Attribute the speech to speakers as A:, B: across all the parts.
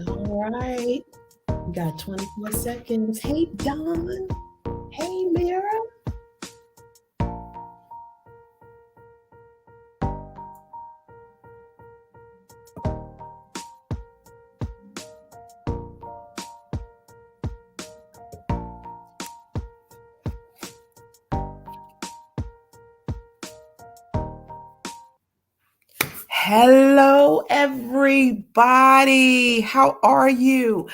A: All right. We got 24 seconds. Hey, Don. Hey, Mira. Hello, everybody. How are you?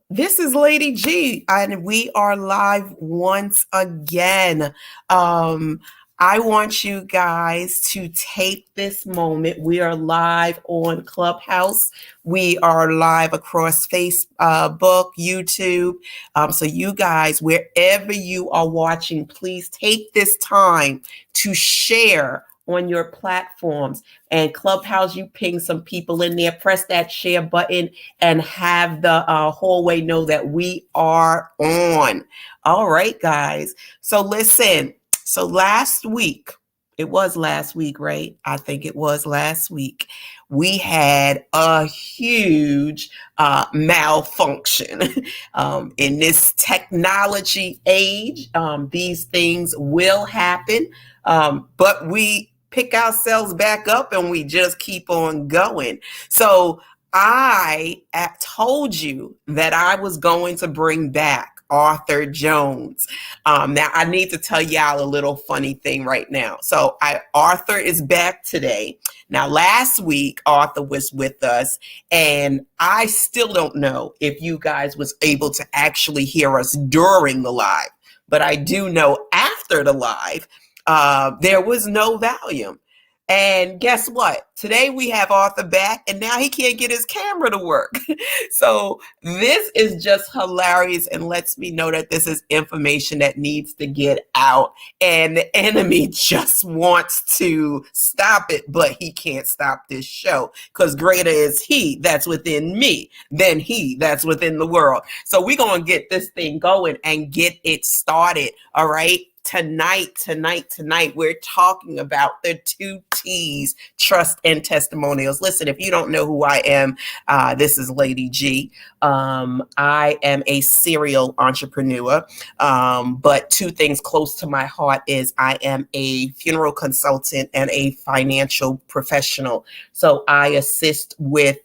A: This is Lady G, and we are live once again. I want you guys to take this moment. We are live on Clubhouse. We are live across Facebook, YouTube. So you guys, wherever you are watching, please take this time to share on your platforms. And Clubhouse, you ping some people in there, press that share button, and have the hallway know that we are on. All right, guys. So listen. So it was last week, right? I think it was last week. We had a huge malfunction in this technology age. These things will happen, but we pick ourselves back up and we just keep on going. So I told you that I was going to bring back Arthur Jones. Now I need to tell y'all a little funny thing right now. So Arthur is back today. Now last week Arthur was with us, and I still don't know if you guys was able to actually hear us during the live, but I do know after the live there was no volume. And guess what? Today we have Arthur back, and now he can't get his camera to work. So this is just hilarious and lets me know that this is information that needs to get out. And the enemy just wants to stop it, but he can't stop this show, because greater is he that's within me than he that's within the world. So we're going to get this thing going and get it started. All right. Tonight, we're talking about the 2T's, trust and testimonials. Listen, if you don't know who I am, this is Lady G. I am a serial entrepreneur, but two things close to my heart is I am a funeral consultant and a financial professional. So I assist with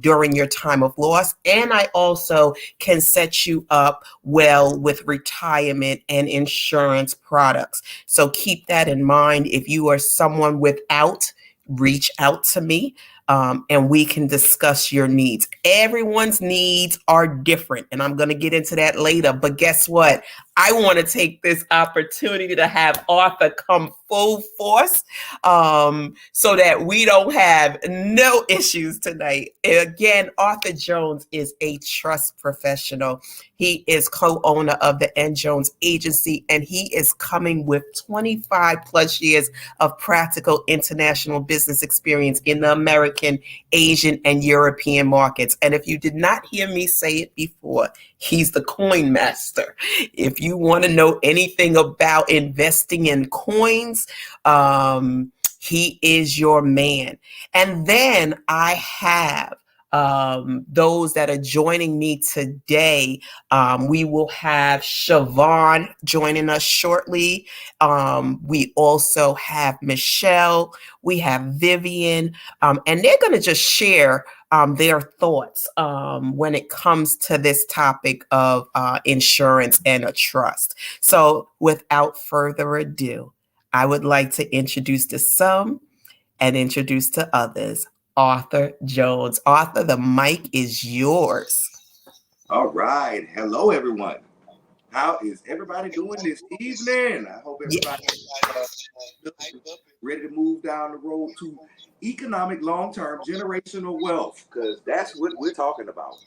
A: during your time of loss, and I also can set you up well with retirement and insurance products. So keep that in mind. If you are someone without, reach out to me, and we can discuss your needs. Everyone's needs are different, and I'm going to get into that later. But guess what? I want to take this opportunity to have Arthur come full force, so that we don't have no issues tonight. Again, Arthur Jones is a trust professional. He is co-owner of the N. Jones Agency, and he is coming with 25 plus years of practical international business experience in the American, Asian, and European markets. And if you did not hear me say it before, he's the coin master. If you want to know anything about investing in coins, he is your man. And then I have those that are joining me today. We will have Siobhan joining us shortly. We also have Michelle. We have Vivian. And they're going to just share their thoughts when it comes to this topic of insurance and a trust. So without further ado, I would like to introduce to some and introduce to others Arthur Jones. Arthur, the mic is yours.
B: All right. Hello, everyone. How is everybody doing this evening? I hope everybody's ready to move down the road to economic long-term generational wealth, because that's what we're talking about.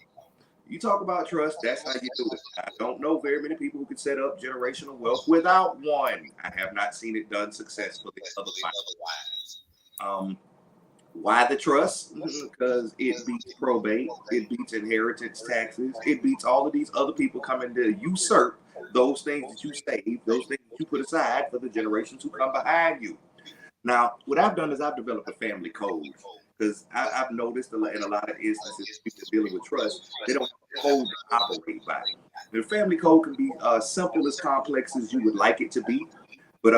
B: You talk about trust, that's how you do it. I don't know very many people who can set up generational wealth without one. I have not seen it done successfully otherwise. Why the trust? Because it beats probate, it beats inheritance taxes, it beats all of these other people coming to usurp those things that you save, those things that you put aside for the generations who come behind you. Now, what I've done is I've developed a family code. Because I've noticed in a lot of instances, people dealing with trust, they don't have a code to operate by. The family code can be simple as complex as you would like it to be, but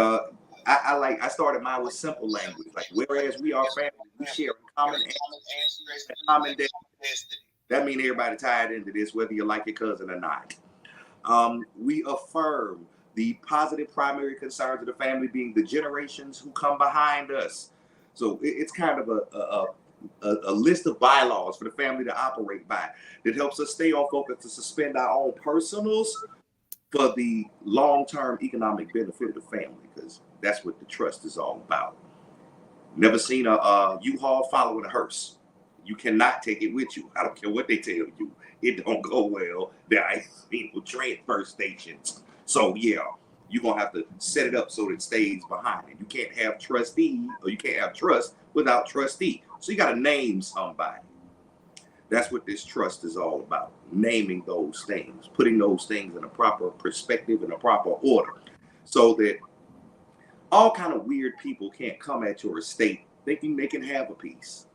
B: I started mine with simple language, like whereas we are family, we share a common ancestry, a common destiny. That means everybody tied into this, whether you like your cousin or not. We affirm the positive primary concerns of the family being the generations who come behind us. So it's kind of a list of bylaws for the family to operate by that helps us stay on focus to suspend our own personals for the long-term economic benefit of the family, because that's what the trust is all about. Never seen a U-Haul following a hearse. You cannot take it with you. I don't care what they tell you. It don't go well. There are people transfer stations. So yeah, you're gonna have to set it up so that it stays behind it. You can't have trustee or you can't have trust without trustee. So you gotta name somebody. That's what this trust is all about. Naming those things, putting those things in a proper perspective, in a proper order, so that all kind of weird people can't come at your estate thinking they can have a piece.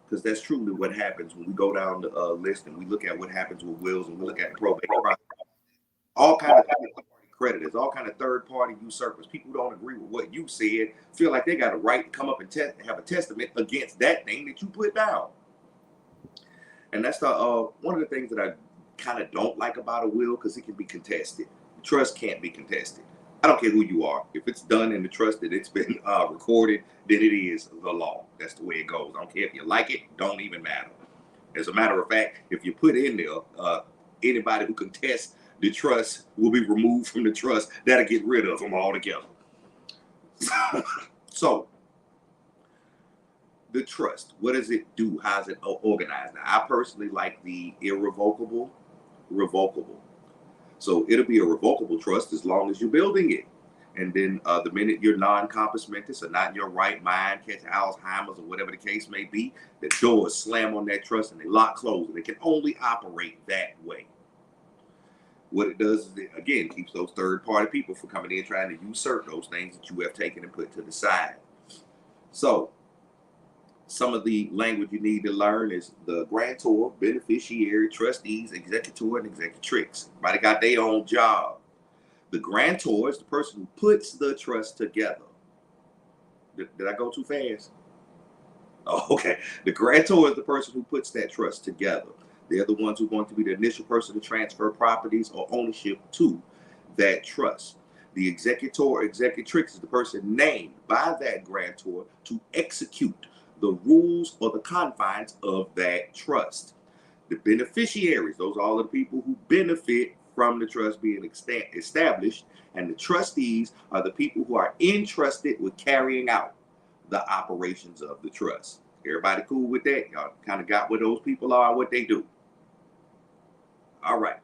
B: Because that's truly what happens when we go down the list and we look at what happens with wills and we look at the probate process. All kind of third-party creditors, all kind of third-party usurpers, people who don't agree with what you said, feel like they got a right to come up and have a testament against that thing that you put down. And that's the one of the things that I kind of don't like about a will, because it can be contested. The trust can't be contested. I don't care who you are. If it's done in the trust that it's been recorded, then it is the law. That's the way it goes. I don't care if you like it, don't even matter. As a matter of fact, if you put in there, anybody who contests the trust will be removed from the trust. That'll get rid of them altogether. So, the trust, what does it do? How's it organized? Now, I personally like the irrevocable, revocable. So it'll be a revocable trust as long as you're building it. And then the minute you're non-compos mentis or not in your right mind, catch Alzheimer's or whatever the case may be, the doors slam on that trust and they lock close, and it can only operate that way. What it does is it, again, keeps those third-party people from coming in trying to usurp those things that you have taken and put to the side. So some of the language you need to learn is the grantor, beneficiary, trustees, executor, and executrix. Everybody got their own job. The grantor is the person who puts the trust together. Did I go too fast? Oh, okay. The grantor is the person who puts that trust together. They're the ones who are going to be the initial person to transfer properties or ownership to that trust. The executor or executrix is the person named by that grantor to execute the rules or the confines of that trust. The beneficiaries, those are all the people who benefit from the trust being established, and the trustees are the people who are entrusted with carrying out the operations of the trust. Everybody cool with that? Y'all kind of got what those people are, what they do. All right.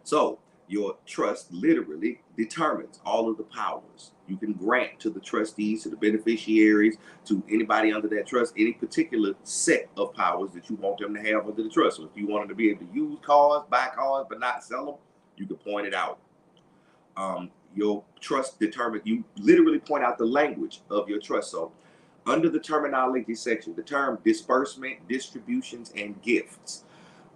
B: So your trust literally determines all of the powers you can grant to the trustees, to the beneficiaries, to anybody under that trust, any particular set of powers that you want them to have under the trust. So if you want them to be able to use cars, buy cars, but not sell them, you can point it out. Your trust determines, you literally point out the language of your trust. So under the terminology section, the term disbursement, distributions, and gifts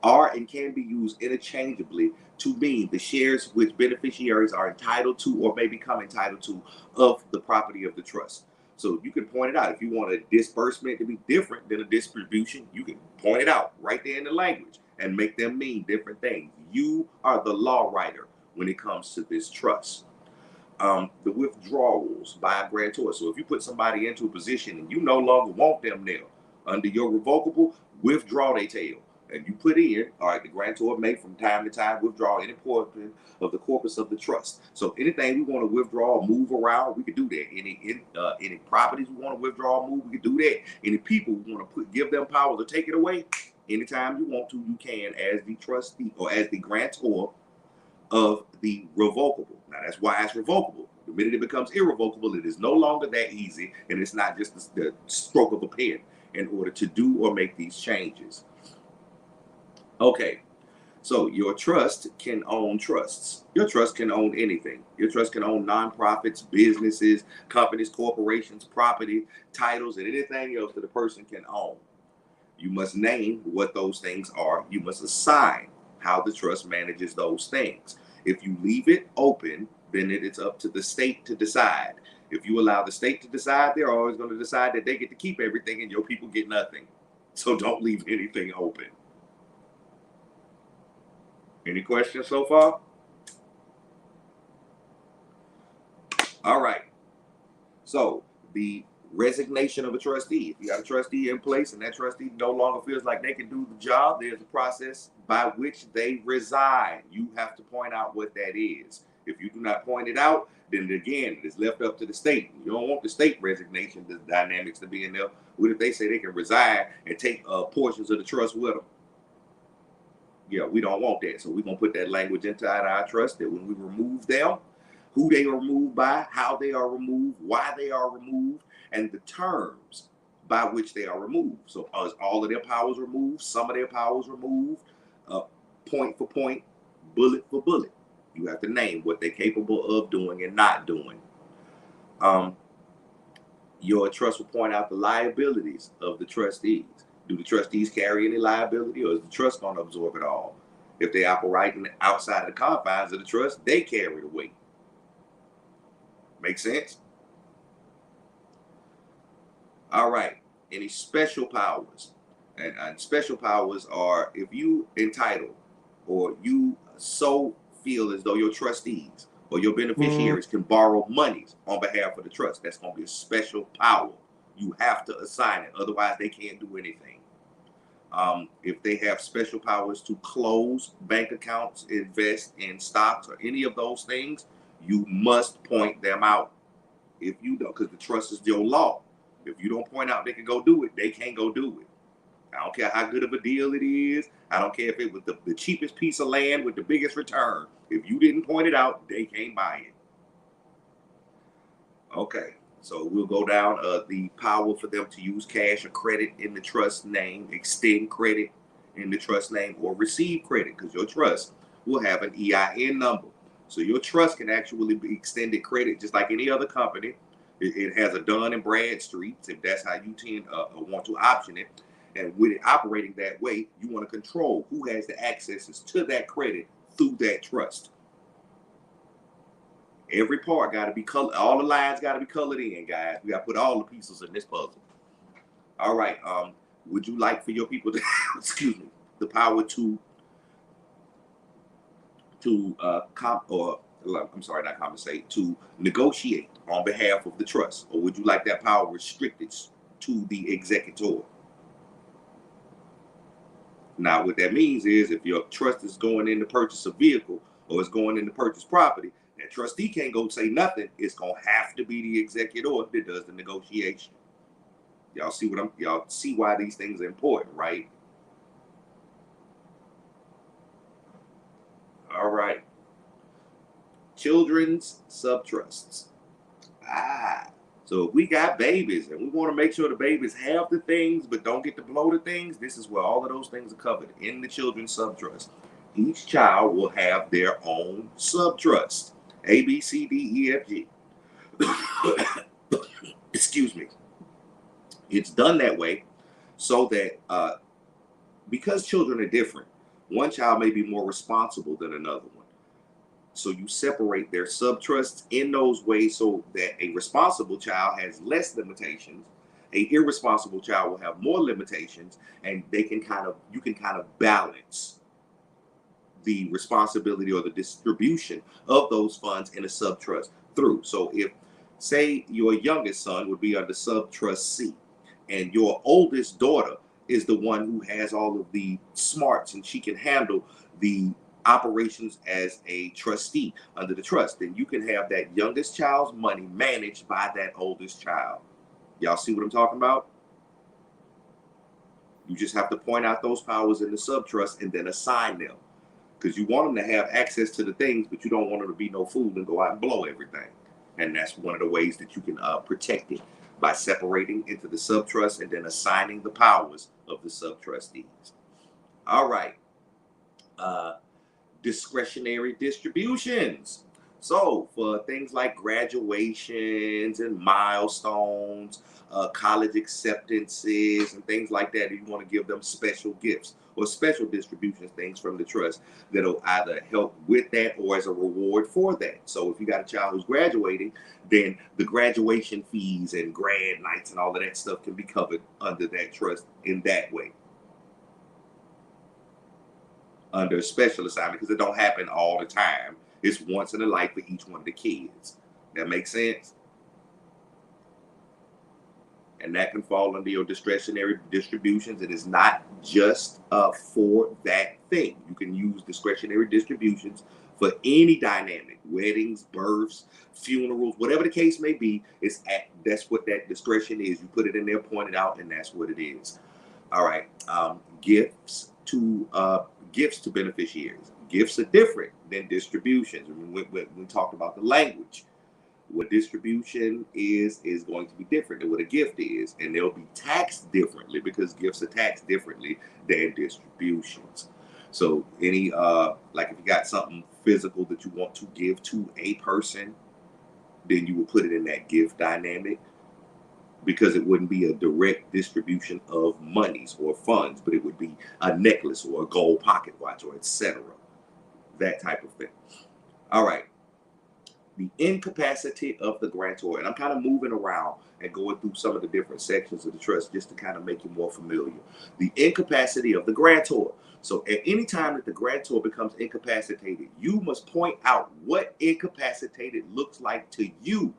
B: are and can be used interchangeably to mean the shares which beneficiaries are entitled to or may become entitled to of the property of the trust. So you can point it out. If you want a disbursement to be different than a distribution, you can point it out right there in the language and make them mean different things. You are the law writer when it comes to this trust. The withdrawals by a grantor. So if you put somebody into a position and you no longer want them there, under your revocable, withdraw their tail. And you put in, all right, the grantor may from time to time withdraw any portion of the corpus of the trust. So anything we want to withdraw or move around, we could do that. Any properties we want to withdraw or move, we could do that. Any people we want to give them power to take it away, anytime you want to, you can, as the trustee or as the grantor of the revocable. Now that's why it's revocable. The minute it becomes irrevocable, it is no longer that easy, and it's not just the stroke of a pen in order to do or make these changes. Okay, So your trust can own trusts. Your trust can own anything. Your trust can own nonprofits, businesses, companies, corporations, property, titles, and anything else that a person can own. You must name what those things are. You must assign how the trust manages those things. If you leave it open, then it's up to the state to decide. If you allow the state to decide, they're always going to decide that they get to keep everything and your people get nothing. So don't leave anything open. Any questions so far? All right. So the resignation of a trustee. If you got a trustee in place and that trustee no longer feels like they can do the job, there's a process by which they resign. You have to point out what that is. If you do not point it out, then again, it is left up to the state. You don't want the state resignation, the dynamics to be in there. What if they say they can resign and take portions of the trust with them? Yeah, we don't want that. So we're going to put that language inside our trust that when we remove them, who they are removed by, how they are removed, why they are removed, and the terms by which they are removed. So is all of their powers removed, some of their powers removed, point for point, bullet for bullet. You have to name what they're capable of doing and not doing. Your trust will point out the liabilities of the trustees. Do the trustees carry any liability, or is the trust going to absorb it all? If they operate outside the confines of the trust, they carry the weight. Make sense? All right. Any special powers? And special powers are if you entitle or you so feel as though your trustees or your beneficiaries can borrow monies on behalf of the trust. That's going to be a special power. You have to assign it. Otherwise, they can't do anything. If they have special powers to close bank accounts, invest in stocks, or any of those things, you must point them out. If you don't, because the trust is your law. If you don't point out they can go do it, they can't go do it. I don't care how good of a deal it is. I don't care if it was the cheapest piece of land with the biggest return. If you didn't point it out, they can't buy it. Okay, so we'll go down the power for them to use cash or credit in the trust name, extend credit in the trust name, or receive credit, because your trust will have an EIN number. So your trust can actually be extended credit just like any other company. It has a Dun and Bradstreet, if that's how you want to option it. And with it operating that way, you want to control who has the accesses to that credit through that trust. Every part got to be colored. All the lines got to be colored in, guys. We got to put all the pieces in this puzzle. All right. Would you like for your people to, excuse me, the power to negotiate on behalf of the trust, or would you like that power restricted to the executor? Now, what that means is if your trust is going in to purchase a vehicle or it's going in to purchase property, that trustee can't go say nothing. It's going to have to be the executor that does the negotiation. Y'all see why these things are important, right? All right. Children's subtrusts. So if we got babies and we want to make sure the babies have the things but don't get to blow the things, this is where all of those things are covered in the children's subtrust. Each child will have their own subtrust. A, B, C, D, E, F, G. Excuse me. It's done that way so that because children are different, one child may be more responsible than another one. So you separate their subtrusts in those ways so that a responsible child has less limitations, a irresponsible child will have more limitations, and you can kind of balance the responsibility or the distribution of those funds in a subtrust through. So if, say, your youngest son would be under subtrust C, and your oldest daughter is the one who has all of the smarts and she can handle the operations as a trustee under the trust, then you can have that youngest child's money managed by that oldest child. Y'all see what I'm talking about? You just have to point out those powers in the subtrust and then assign them, because you want them to have access to the things, but you don't want them to be no fool and go out and blow everything. And that's one of the ways that you can protect it, by separating into the subtrust and then assigning the powers of the subtrustees. All right. discretionary distributions. So for things like graduations and milestones, college acceptances, and things like that, you want to give them special gifts or special distributions, things from the trust that'll either help with that or as a reward for that. So if you got a child who's graduating, then the graduation fees and grad nights and all of that stuff can be covered under that trust in that way, under a special assignment, because it don't happen all the time. It's once in a life for each one of the kids. That makes sense? And that can fall under your discretionary distributions. It is not just for that thing. You can use discretionary distributions for any dynamic, weddings, births, funerals, whatever the case may be. That's what that discretion is. You put it in there, point it out, and that's what it is. All right. Gifts to beneficiaries. Gifts are different than distributions. We talked about the language. What distribution is going to be different than what a gift is, and they'll be taxed differently because gifts are taxed differently than distributions. So any like if you got something physical that you want to give to a person, then you will put it in that gift dynamic, because it wouldn't be a direct distribution of monies or funds, but it would be a necklace or a gold pocket watch or etc. That type of thing. All right. The incapacity of the grantor. And I'm kind of moving around and going through some of the different sections of the trust just to kind of make you more familiar. The incapacity of the grantor. So at any time that the grantor becomes incapacitated, you must point out what incapacitated looks like to you,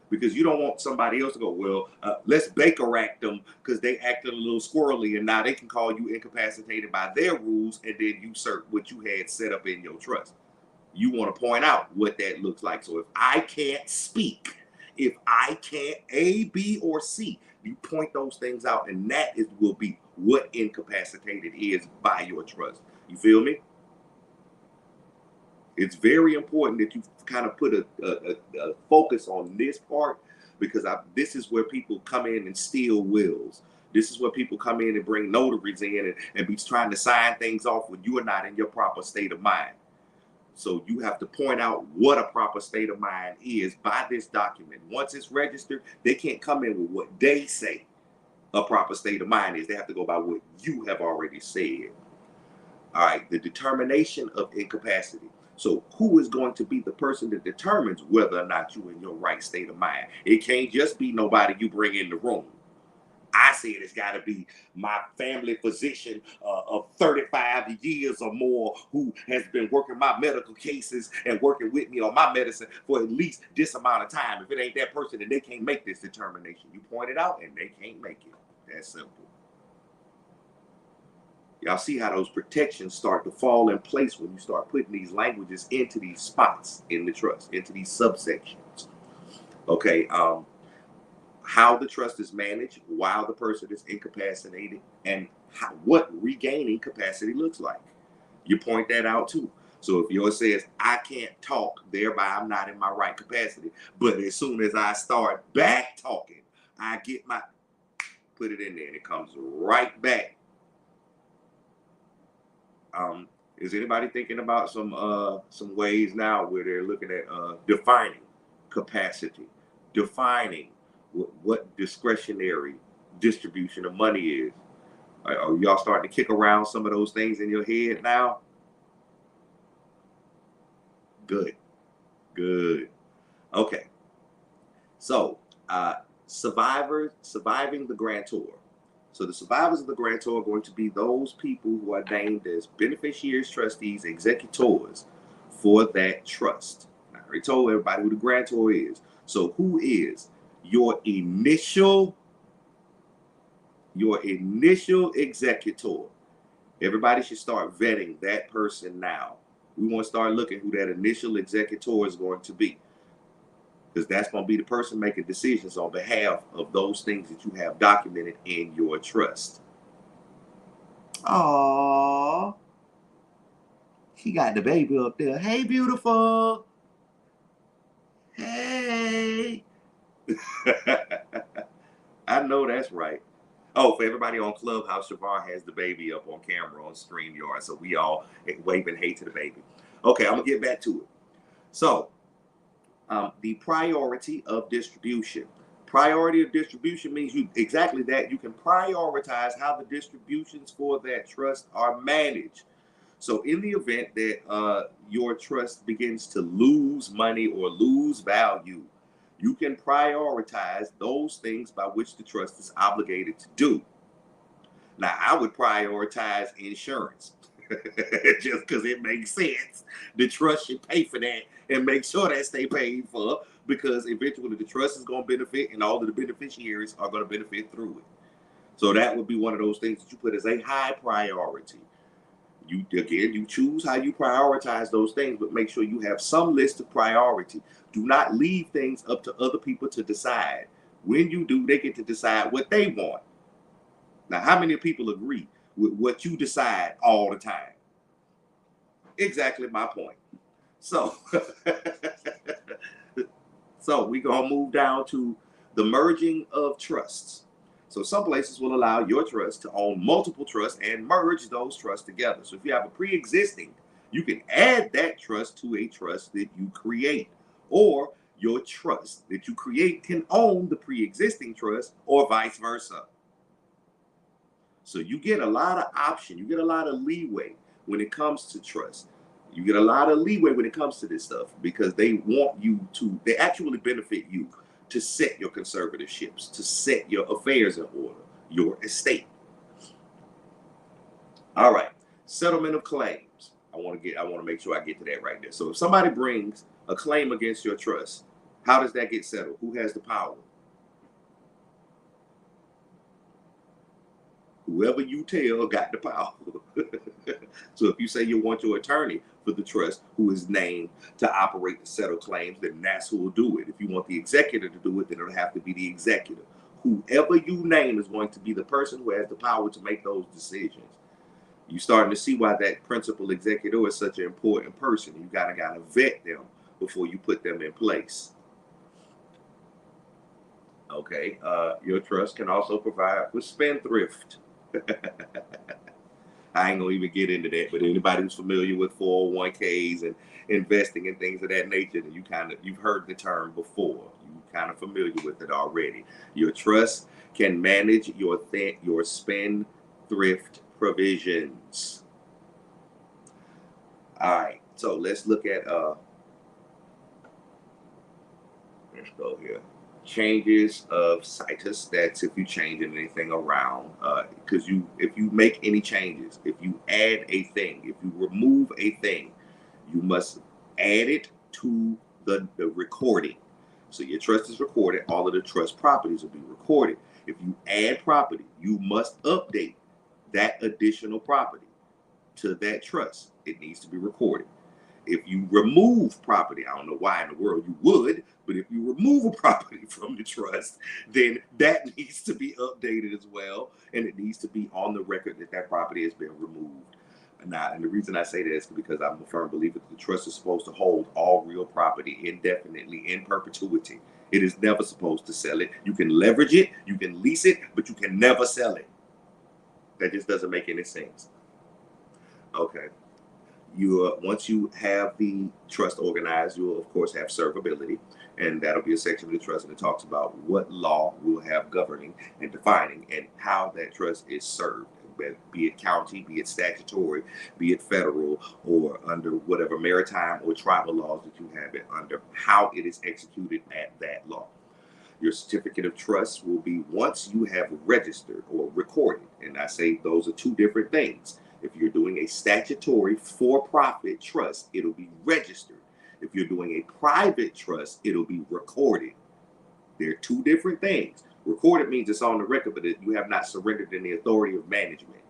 B: because you don't want somebody else to go, well, let's Baker act them because they acted a little squirrely and now they can call you incapacitated by their rules and then usurp what you had set up in your trust. You want to point out what that looks like. So if I can't speak, if I can't A, B, or C, you point those things out, and that will be what incapacitated is by your trust. You feel me? It's very important that you kind of put a focus on this part, because this is where people come in and steal wills. This is where people come in and bring notaries in and be trying to sign things off when you are not in your proper state of mind. So you have to point out what a proper state of mind is by this document. Once it's registered, they can't come in with what they say a proper state of mind is. They have to go by what you have already said. All right, the determination of incapacity. So who is going to be the person that determines whether or not you're in your right state of mind? It can't just be nobody you bring in the room. I said it's got to be my family physician of 35 years or more who has been working my medical cases and working with me on my medicine for at least this amount of time. If it ain't that person, then they can't make this determination. You point it out and they can't make it. That's simple. Y'all see how those protections start to fall in place when you start putting these languages into these spots in the trust, into these subsections. Okay. How the trust is managed while the person is incapacitated, and what regaining capacity looks like. You point that out too. So if yours says, I can't talk, thereby I'm not in my right capacity. But as soon as I start back talking, I get put it in there and it comes right back. Is anybody thinking about some ways now where they're looking at defining capacity, defining what discretionary distribution of money is? Are y'all starting to kick around some of those things in your head now? Good. Okay. So surviving the grantor. So the survivors of the grantor are going to be those people who are named as beneficiaries, trustees, executors for that trust. I already told everybody who the grantor is. So who is your initial executor? Everybody should start vetting that person now. We want to start looking who that initial executor is going to be, because that's going to be the person making decisions on behalf of those things that you have documented in your trust. Aww. She got the baby up there. Hey, beautiful. Hey. I know that's right. Oh, for everybody on Clubhouse, Shavar has the baby up on camera on StreamYard, so we all waving hey to the baby. Okay, I'm gonna get back to it. So, the priority of distribution. Priority of distribution means you exactly that. You can prioritize how the distributions for that trust are managed. So, in the event that your trust begins to lose money or lose value, you can prioritize those things by which the trust is obligated to do. Now, I would prioritize insurance just because it makes sense. The trust should pay for that and make sure that stay paid for, because eventually the trust is going to benefit and all of the beneficiaries are going to benefit through it. So that would be one of those things that you put as a high priority. You choose how you prioritize those things, but make sure you have some list of priority. Do not leave things up to other people to decide. When you do, they get to decide what they want. Now, how many people agree with what you decide all the time? Exactly my point. So, so we're gonna move down to the merging of trusts. So some places will allow your trust to own multiple trusts and merge those trusts together. So if you have a pre-existing, you can add that trust to a trust that you create, or your trust that you create can own the pre-existing trust, or vice versa. So you get a lot of option. You get a lot of leeway when it comes to trust. You get a lot of leeway when it comes to this stuff, because they want you to, they actually benefit you to set your conservatorships, to set your affairs in order, your estate. All right. Settlement of claims. I want to make sure I get to that right there. So if somebody brings a claim against your trust, how does that get settled? Who has the power? Whoever you tell got the power. So if you say you want your attorney for the trust who is named to operate the settle claims, then that's who will do it. If you want the executor to do it, then it'll have to be the executor. Whoever you name is going to be the person who has the power to make those decisions. You're starting to see why that principal executor is such an important person. You gotta vet them before you put them in place. Okay, your trust can also provide with spendthrift. I ain't gonna even get into that, but anybody who's familiar with 401ks and investing and things of that nature, then you've heard the term before. You kind of familiar with it already. Your trust can manage your spendthrift provisions. All right, so let's look at let's go here. Changes of situs. That's if you change anything around. Because if you make any changes, if you add a thing, if you remove a thing, you must add it to the recording. So your trust is recorded. All of the trust properties will be recorded. If you add property, you must update that additional property to that trust. It needs to be recorded. If you remove property, I don't know why in the world you would, but if you remove a property from the trust, then that needs to be updated as well, and it needs to be on the record that that property has been removed. Now, and the reason I say that is because I'm a firm believer that the trust is supposed to hold all real property indefinitely, in perpetuity. It is never supposed to sell it. You can leverage it, you can lease it, but you can never sell it. That just doesn't make any sense. Okay. Once you have the trust organized, you'll of course have servability, and that'll be a section of the trust that talks about what law will have governing and defining and how that trust is served, be it county, be it statutory, be it federal, or under whatever maritime or tribal laws that you have it under, how it is executed at that law. Your certificate of trust will be once you have registered or recorded. And I say those are two different things. If you're doing a statutory for-profit trust, it'll be registered. If you're doing a private trust, it'll be recorded. They're two different things. Recorded means it's on the record, but you have not surrendered in the authority of management.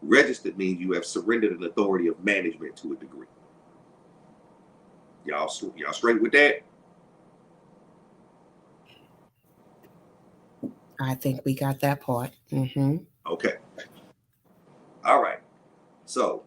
B: Registered means you have surrendered an authority of management to a degree. Y'all straight with that?
A: I think we got that part. Mm-hmm.
B: Okay. All right. So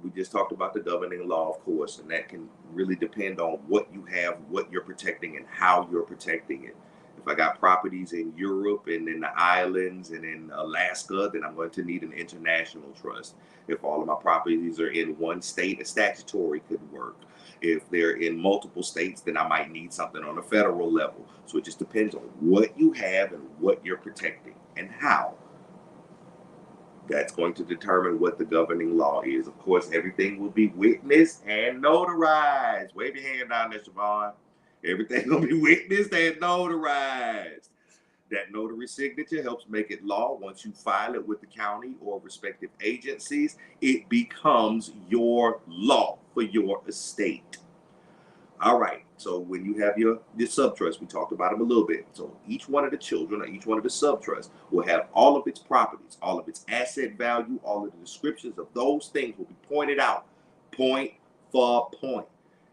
B: we just talked about the governing law, of course, and that can really depend on what you have, what you're protecting, and how you're protecting it. If I got properties in Europe and in the islands and in Alaska, then I'm going to need an international trust. If all of my properties are in one state, a statutory could work. If they're in multiple states, then I might need something on a federal level. So it just depends on what you have and what you're protecting and how. That's going to determine what the governing law is. Of course, everything will be witnessed and notarized. Wave your hand down there, Siobhan. Everything will be witnessed and notarized. That notary signature helps make it law. Once you file it with the county or respective agencies, it becomes your law for your estate. All right. So when you have your subtrust, we talked about them a little bit. So each one of the children or each one of the subtrusts will have all of its properties, all of its asset value, all of the descriptions of those things will be pointed out, point for point.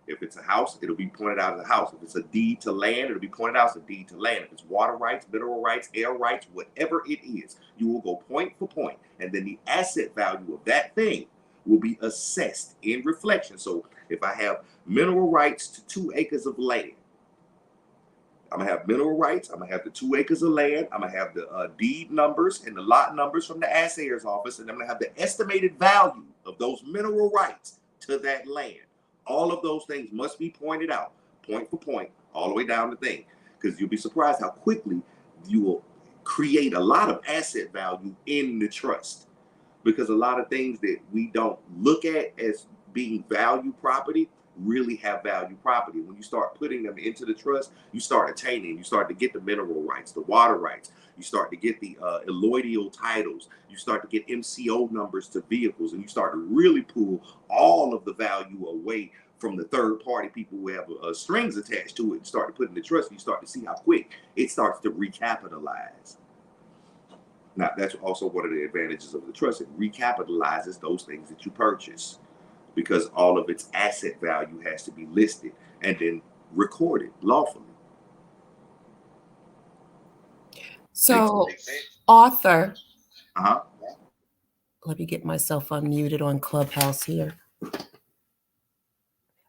B: If it's a house, it'll be pointed out as a house. If it's a deed to land, it'll be pointed out as a deed to land. If it's water rights, mineral rights, air rights, whatever it is, you will go point for point. And then the asset value of that thing will be assessed in reflection. So if I have mineral rights to 2 acres of land, I'm going to have mineral rights. I'm going to have the 2 acres of land. I'm going to have the deed numbers and the lot numbers from the assayer's office. And I'm going to have the estimated value of those mineral rights to that land. All of those things must be pointed out, point for point, all the way down the thing. Because you'll be surprised how quickly you will create a lot of asset value in the trust. Because a lot of things that we don't look at as being value property really have value property. When you start putting them into the trust, you start attaining, you start to get the mineral rights, the water rights, you start to get the allodial titles, you start to get MCO numbers to vehicles, and you start to really pull all of the value away from the third party people who have strings attached to it and start to put in the trust, and you start to see how quick it starts to recapitalize. Now, that's also one of the advantages of the trust. It recapitalizes those things that you purchase because all of its asset value has to be listed and then recorded lawfully.
A: So, author,
B: Uh-huh.
A: let me get myself unmuted on Clubhouse here.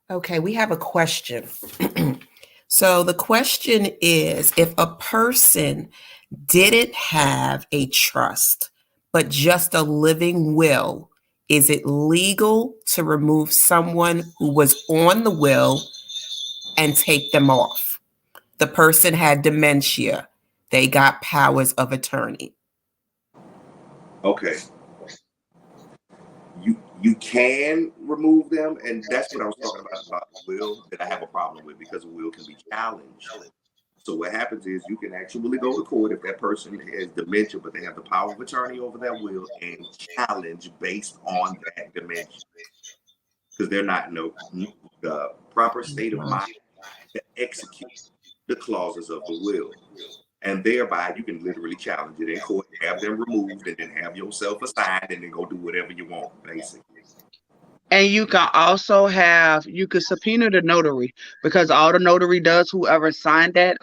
A: Okay, we have a question. So the question is, if a person didn't have a trust, but just a living will, is it legal to remove someone who was on the will and take them off? The person had dementia. They got powers of attorney.
B: Okay. You can remove them, and that's what I was talking about the will that I have a problem with because a will can be challenged. So what happens is you can actually go to court if that person has dementia, but they have the power of attorney over that will and challenge based on that dementia because they're not in the proper state of mind to execute the clauses of the will. And thereby, you can literally challenge it in court, have them removed, and then have yourself assigned, and then go do whatever you want, basically.
C: And you can also you could subpoena the notary because all the notary does, whoever signed that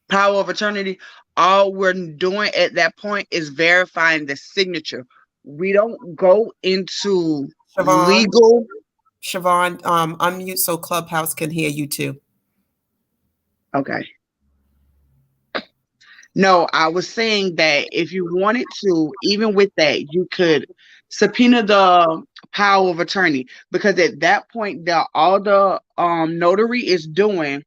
C: power of attorney, all we're doing at that point is verifying the signature. We don't go into legal.
A: Siobhan, unmute so Clubhouse can hear you too.
C: Okay. No, I was saying that if you wanted to, even with that, you could subpoena the power of attorney because at that point, all the notary is doing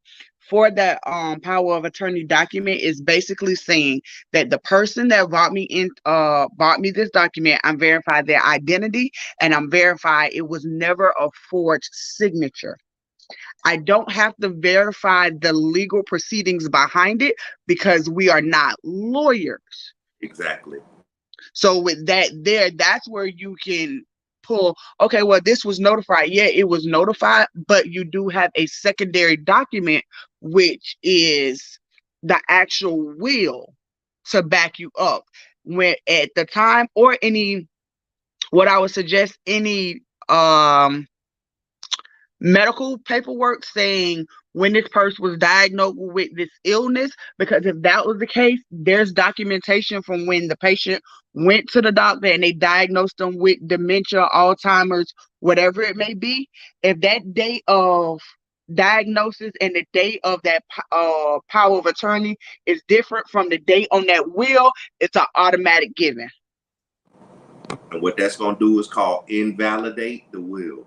C: for that power of attorney document is basically saying that the person that bought me this document, I'm verified their identity and I'm verified it was never a forged signature. I don't have to verify the legal proceedings behind it because we are not lawyers.
B: Exactly.
C: So with that there, that's where you can pull, okay, well, this was notified. Yeah, it was notified, but you do have a secondary document, which is the actual will to back you up. When at the time or what I would suggest, any medical paperwork saying when this person was diagnosed with this illness, because if that was the case, there's documentation from when the patient went to the doctor and they diagnosed them with dementia, Alzheimer's, whatever it may be. If that date of diagnosis and the date of that power of attorney is different from the date on that will, it's an automatic given.
B: And what that's going to do is called invalidate the will.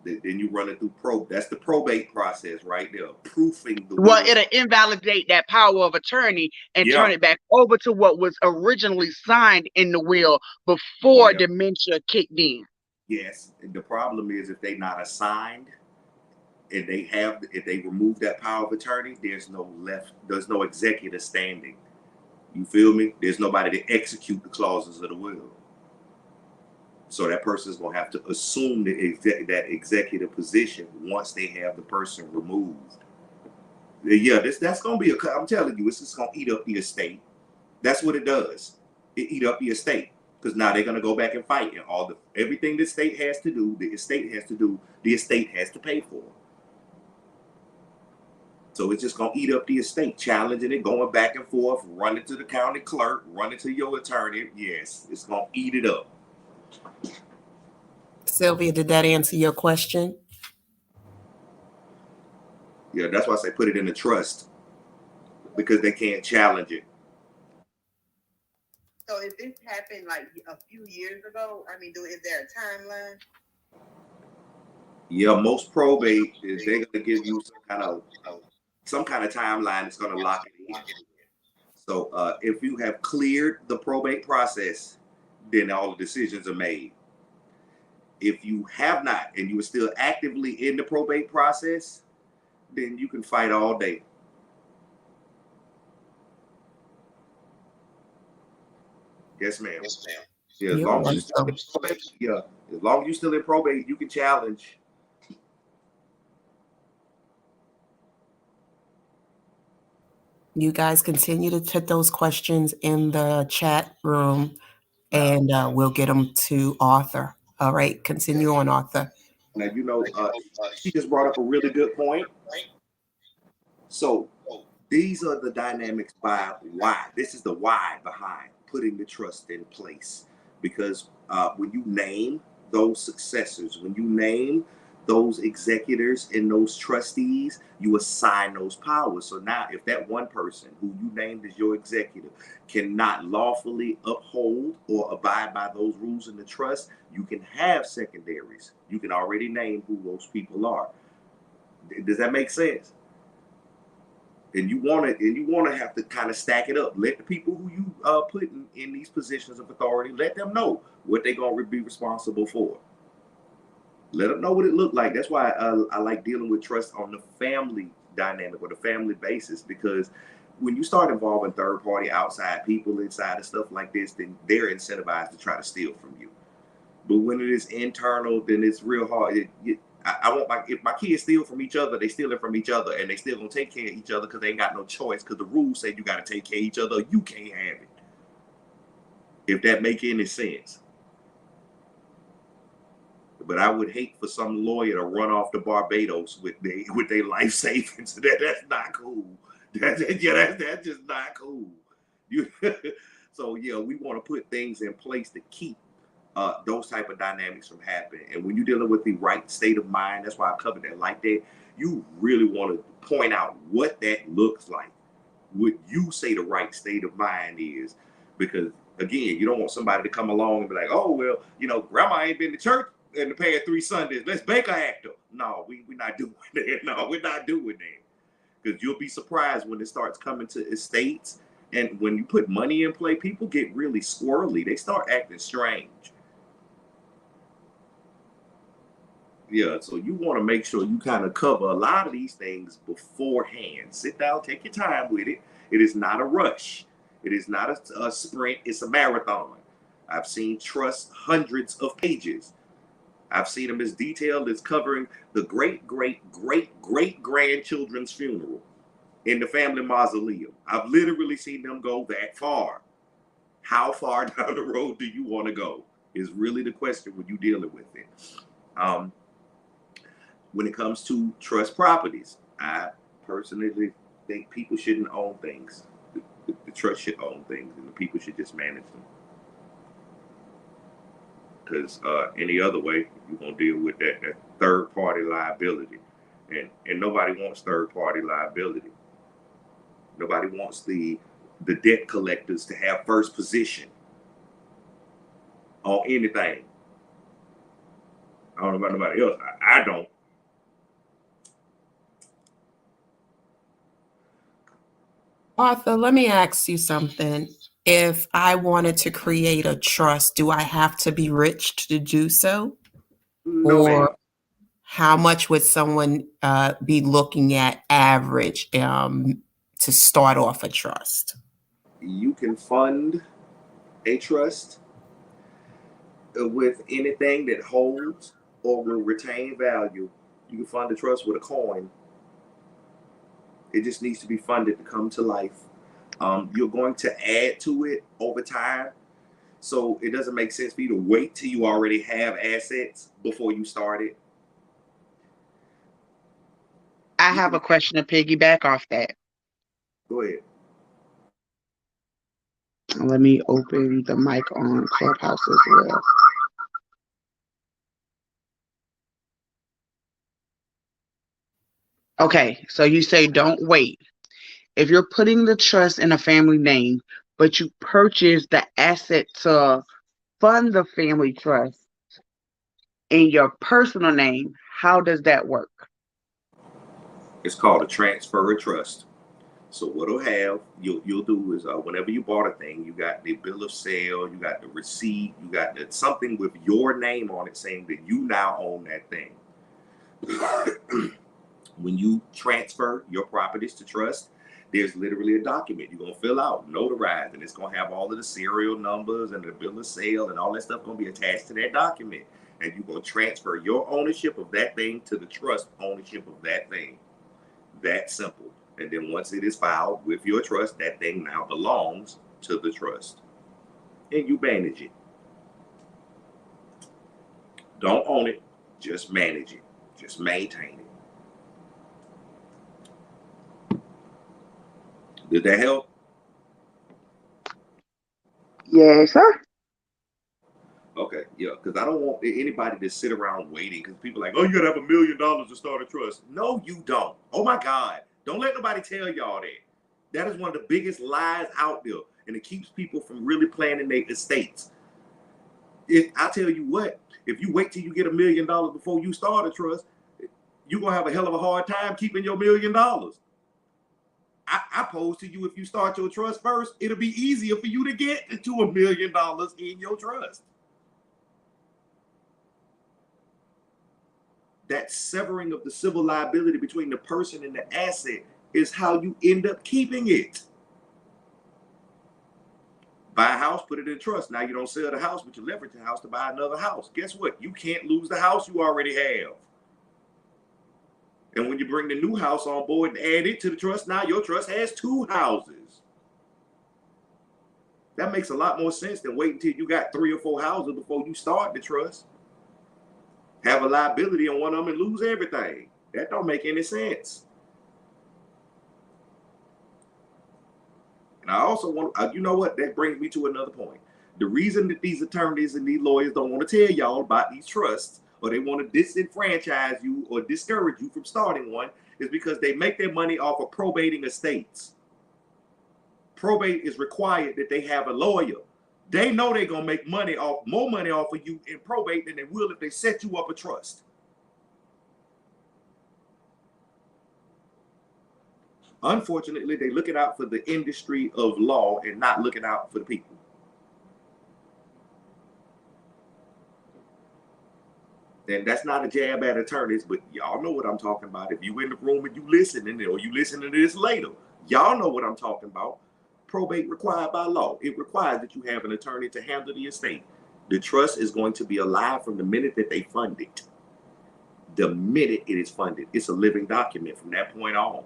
B: Then you run it through probe. That's the probate process right there, proofing the
C: Well,
B: will.
C: it'll invalidate that power of attorney and
B: Yeah.
C: turn it back over to what was originally signed in the will before dementia kicked in.
B: Yes. And the problem is if they not assigned and if they remove that power of attorney, there's no executor standing. You feel me? There's nobody to execute the clauses of the will. So that person's gonna have to assume that executive position once they have the person removed. Yeah, that's gonna be I'm telling you, it's just gonna eat up the estate. That's what it does. It eat up the estate because now they're gonna go back and fight, and everything the estate has to do, the estate has to pay for. So it's just gonna eat up the estate, challenging it, going back and forth, running to the county clerk, running to your attorney. Yes, it's gonna eat it up.
A: Sylvia, did that answer your question?
B: Yeah, that's why I say put it in the trust because they can't challenge it.
C: So if this happened like a few years ago, I mean, is there a timeline?
B: Yeah, most probate is they're gonna give you some kind of timeline that's gonna lock it in. So if you have cleared the probate process, then all the decisions are made. If you have not and you are still actively in the probate process, then you can fight all day. Yes, ma'am. Yeah, as long as you're still in probate, you can challenge.
A: You guys continue to put those questions in the chat room, and we'll get them to Arthur. All right, continue on, Arthur.
B: Now, she just brought up a really good point. So these are the dynamics by why. This is the why behind putting the trust in place. Because when you name those successors, when you name those executors and those trustees, you assign those powers. So now if that one person who you named as your executive cannot lawfully uphold or abide by those rules in the trust, you can have secondaries. You can already name who those people are. Does that make sense? And you want to have to kind of stack it up. Let the people who you put in these positions of authority, let them know what they're going to be responsible for. Let them know what it looked like. That's why I like dealing with trust on the family dynamic or the family basis, because when you start involving third party outside people inside of stuff like this, then they're incentivized to try to steal from you. But when it is internal, then it's real hard. I want if my kids steal from each other, they steal it from each other, and they still gonna take care of each other because they ain't got no choice. Because the rules say you got to take care of each other, or you can't have it. If that make any sense. But I would hate for some lawyer to run off to Barbados with their life savings. That's not cool. That's just not cool. So yeah, we want to put things in place to keep those type of dynamics from happening. And when you're dealing with the right state of mind, that's why I covered that like that. You really want to point out what that looks like. What you say the right state of mind is, because again, you don't want somebody to come along and be like, oh well, grandma ain't been to church in the past 3 Sundays. Let's bake her actor. No, we're not doing that. No, we're not doing that. Because you'll be surprised when it starts coming to estates, and when you put money in play, people get really squirrely. They start acting strange. Yeah, so you want to make sure you kind of cover a lot of these things beforehand. Sit down, take your time with it. It is not a rush. It is not a sprint. It's a marathon. I've seen trusts hundreds of pages. I've seen them as detailed as covering the great-great-great-great-grandchildren's funeral in the family mausoleum. I've literally seen them go that far. How far down the road do you want to go is really the question when you're dealing with it. When it comes to trust properties, I personally think people shouldn't own things. The trust should own things, and the people should just manage them. Because any other way, you're going to deal with that third-party liability. And nobody wants third party liability. Nobody wants the debt collectors to have first position on anything. I don't know about nobody else. I don't.
A: Arthur, let me ask you something. If I wanted to create a trust, do I have to be rich to do so?
B: No,
A: Or
B: ma'am.
A: how much would someone be looking at average to start off a trust?
B: You can fund a trust with anything that holds or will retain value. You can fund a trust with a coin. It just needs to be funded to come to life. You're going to add to it over time. So it doesn't make sense for you to wait till you already have assets before you start it.
C: I
B: You
C: have
B: can
C: a question to piggyback off that.
B: go ahead.
C: Let me open the mic on Clubhouse as well. Okay, so you say don't wait. If you're putting the trust in a family name, but you purchase the asset to fund the family trust in your personal name, how does that work?
B: It's called a transfer of trust. So what'll have you'll do is whenever you bought a thing, you got the bill of sale, you got the receipt, you got something with your name on it saying that you now own that thing. When you transfer your properties to trust, there's literally a document you're gonna fill out, notarize, and it's gonna have all of the serial numbers and the bill of sale and all that stuff gonna be attached to that document. And you're gonna transfer your ownership of that thing to the trust ownership of that thing. That simple. And then once it is filed with your trust, that thing now belongs to the trust. And you manage it. Don't own it, just manage it. Just maintain it. Did that help?
C: Yes, sir.
B: Okay, yeah, because I don't want anybody to sit around waiting because people are like, oh, you gotta have $1 million to start a trust. No, you don't. Oh my God. Don't let nobody tell y'all that. That is one of the biggest lies out there. And it keeps people from really planning their estates. I tell you what, if you wait till you get $1 million before you start a trust, you're gonna have a hell of a hard time keeping your $1 million. I pose to you, if you start your trust first, it'll be easier for you to get to $1 million in your trust. That severing of the civil liability between the person and the asset is how you end up keeping it. Buy a house, put it in trust. Now you don't sell the house, but you leverage the house to buy another house. Guess what? You can't lose the house you already have. And when you bring the new house on board and add it to the trust, now your trust has two houses. That makes a lot more sense than waiting until you got 3 or 4 houses before you start the trust. Have a liability on one of them and lose everything. That don't make any sense. And I also want, you know what? That brings me to another point. The reason that these attorneys and these lawyers don't want to tell y'all about these trusts, or they want to disenfranchise you or discourage you from starting one, is because they make their money off of probating estates. Probate is required that they have a lawyer. They know they're going to make more money off of you in probate than they will if they set you up a trust. Unfortunately, they're looking out for the industry of law and not looking out for the people. And that's not a jab at attorneys, but y'all know what I'm talking about. If you in the room and you listening, or you listening to this later, y'all know what I'm talking about. Probate required by law. It requires that you have an attorney to handle the estate. The trust is going to be alive from the minute that they fund it. The minute it is funded, it's a living document from that point on.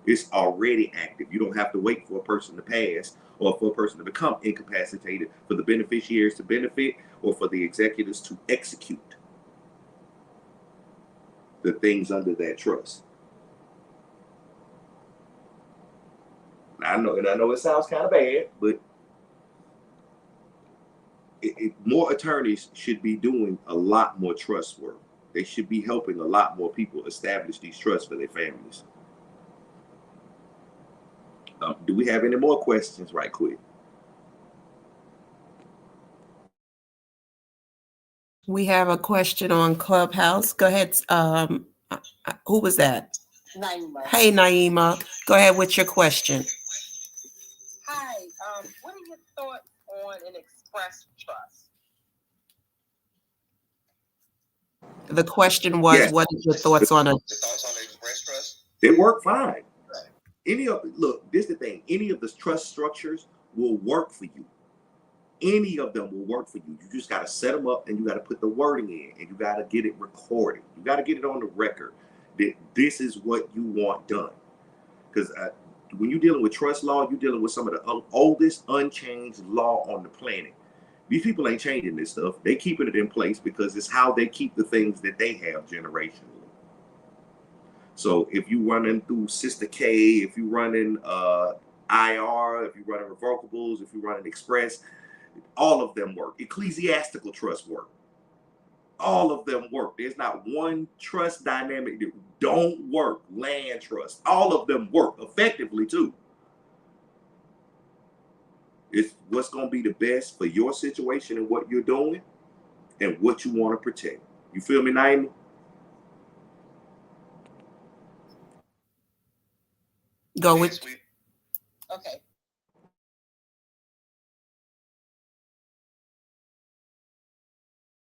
B: It's already active. You don't have to wait for a person to pass or for a person to become incapacitated for the beneficiaries to benefit or for the executors to execute the things under that trust. I know it sounds kind of bad, but more attorneys should be doing a lot more trust work. They should be helping a lot more people establish these trusts for their families. Do we have any more questions right quick?
A: We have a question on Clubhouse. Go ahead. Who was that?
D: Naima.
A: Hey, Naima. Go ahead with your question.
D: Hi. What are your thoughts on an express trust?
A: The question was,
B: Yes.
A: what are your thoughts on
B: the express trust? They work fine. Look, this is the thing. Any of the trust structures will work for you. Any of them will work for you. You just got to set them up, and you got to put the wording in, and you got to get it recorded. You got to get it on the record that this is what you want done. Because when you're dealing with trust law, you're dealing with some of the oldest unchanged law on the planet. These people ain't changing this stuff. They keeping it in place because it's how they keep the things that they have generationally. So if you running through Sister K, if you running IR, if you running revocables, if you running express, all of them work. Ecclesiastical trust work. All of them work. There's not one trust dynamic that don't work. Land trust. All of them work effectively too. It's what's going to be the best for your situation and what you're doing and what you want to protect. You feel me, Naima?
A: Go with.
D: Okay.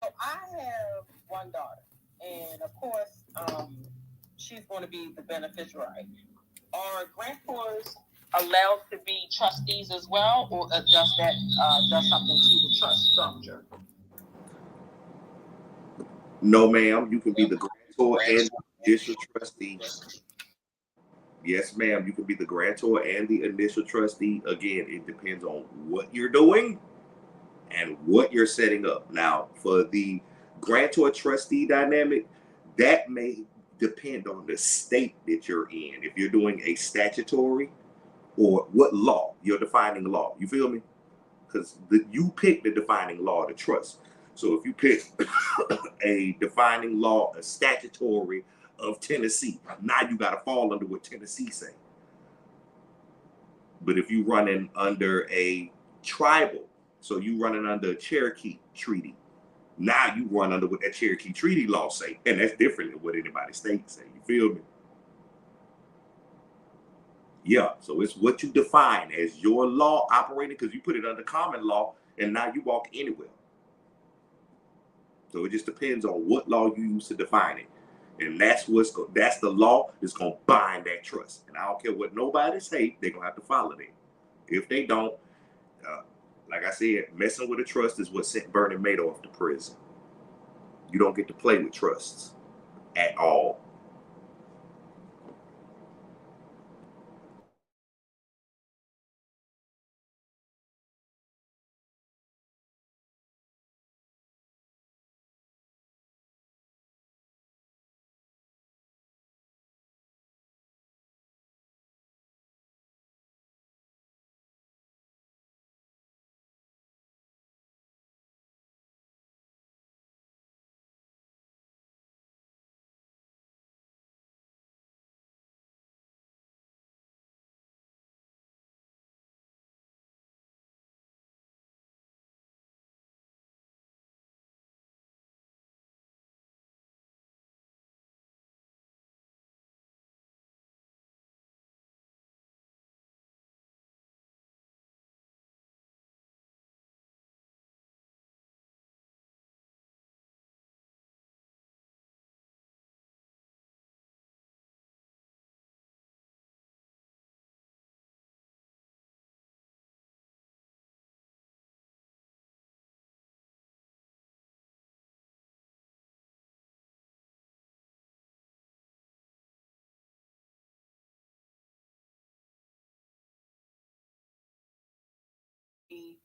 D: So I have one daughter, and of course, she's going to be the beneficiary. Are grantors allowed to be trustees as well, or does that does something to the trust structure?
B: No, ma'am. You can be the grantor and the initial trustee. Yes, ma'am. You can be the grantor and the initial trustee. Again, it depends on what you're doing and what you're setting up. Now, for the grantor trustee dynamic, that may depend on the state that you're in. If you're doing a statutory or what law, you're defining law. You feel me? Because you pick the defining law to trust. So if you pick a defining law, a statutory of Tennessee, now you got to fall under what Tennessee say. But if you running under a tribal, so you running under a Cherokee treaty, now you run under what that Cherokee treaty law say, and that's different than what anybody state say. You feel me? Yeah, so it's what you define as your law operating, because you put it under common law, and now you walk anywhere. So it just depends on what law you use to define it, and that's the law that's gonna bind that trust. And I don't care what nobody say, they're gonna have to follow it. If they don't, like I said, messing with a trust is what sent Bernie Madoff to prison. You don't get to play with trusts at all.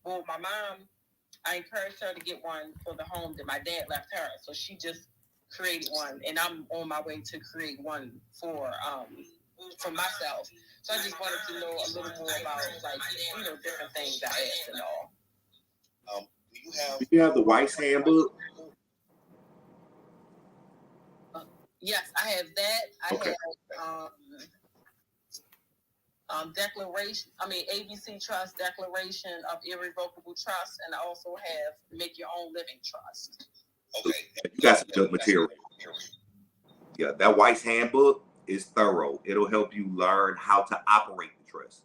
D: Well, my mom, I encouraged her to get one for the home that my dad left her, so she just created one, and I'm on my way to create one for myself. So I just wanted to know a little more about, like, different things I asked and all.
B: Do you have the Weiss handbook?
D: Yes, I have that. I
B: Okay.
D: have declaration. I mean, ABC Trust, Declaration of Irrevocable Trust, and I also have Make Your Own Living Trust.
B: Okay. You got some good material. Yeah, that White's Handbook is thorough. It'll help you learn how to operate the trust.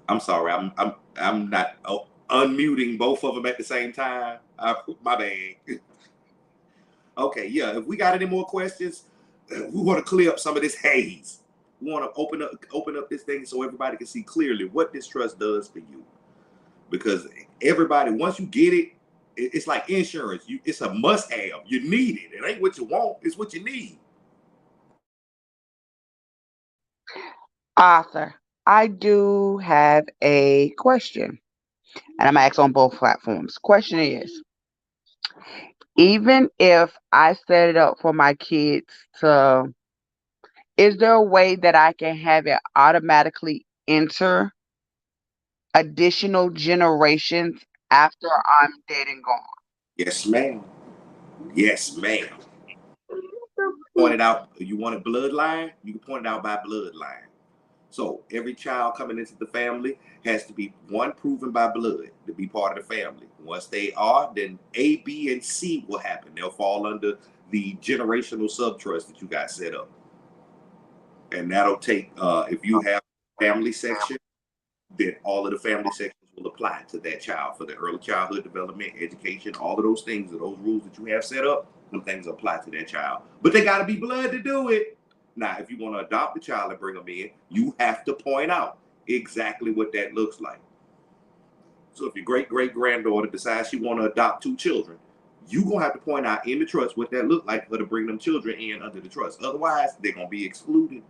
B: I'm sorry, I'm not unmuting both of them at the same time. My bad. Okay, yeah. If we got any more questions, we want to clear up some of this haze. We want to open up this thing so everybody can see clearly what this trust does for you. Because everybody, once you get it, it's like insurance. It's a must-have. You need it. It ain't what you want. It's what you need.
C: Arthur, I do have a question, and I'm asking on both platforms. Question is, even if I set it up for my kids to, is there a way that I can have it automatically enter additional generations after I'm dead and gone?
B: Yes, ma'am. Yes, ma'am. Point it out. You want a bloodline? You can point it out by bloodline. So every child coming into the family has to be one proven by blood to be part of the family. Once they are, then A, B, and C will happen. They'll fall under the generational subtrust that you got set up. And that'll take, if you have a family section, then all of the family sections will apply to that child for the early childhood development, education, all of those things, those rules that you have set up, them things apply to that child. But they got to be blood to do it. Now, if you want to adopt the child and bring them in, you have to point out exactly what that looks like. So if your great-great-granddaughter decides she want to adopt 2 children, you're going to have to point out in the trust what that look like for to bring them children in under the trust. Otherwise, they're going to be excluded.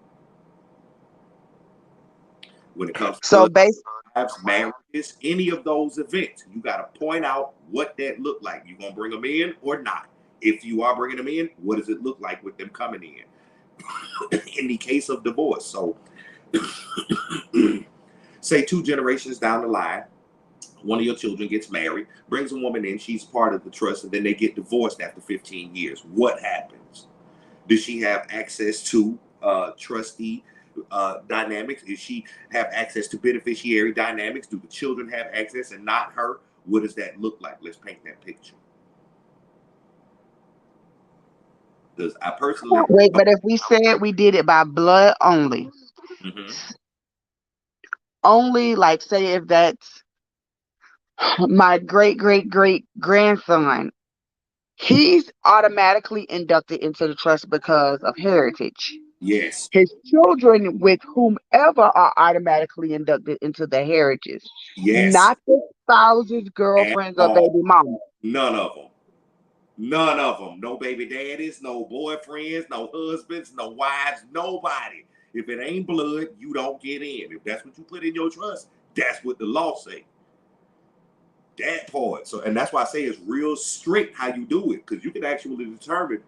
B: When it comes to
C: So based
B: lives, marriages, any of those events, you got to point out what that look like. You gonna bring them in or not? If you are bringing them in, what does it look like with them coming in? In the case of divorce, so say 2 generations down the line, one of your children gets married, brings a woman in, she's part of the trust, and then they get divorced after 15 years. What happens? Does she have access to trustee dynamics? Does she have access to beneficiary dynamics? Do the children have access and not her? What does that look like? Let's paint that picture. Because I personally,
C: wait, but if we said we did it by blood only,
B: mm-hmm.
C: only like say if that's my great great great grandson, he's automatically inducted into the trust because of heritage.
B: Yes,
C: His children with whomever are automatically inducted into the heritage,
B: yes,
C: not the spouses,
B: at
C: girlfriends, or
B: all.
C: baby mamas.
B: None of them. None of them. No baby daddies, no boyfriends, no husbands, no wives, nobody. If it ain't blood, you don't get in. If that's what you put in your trust, that's what the law say. That part. So, and that's why I say it's real strict how you do it, because you can actually determine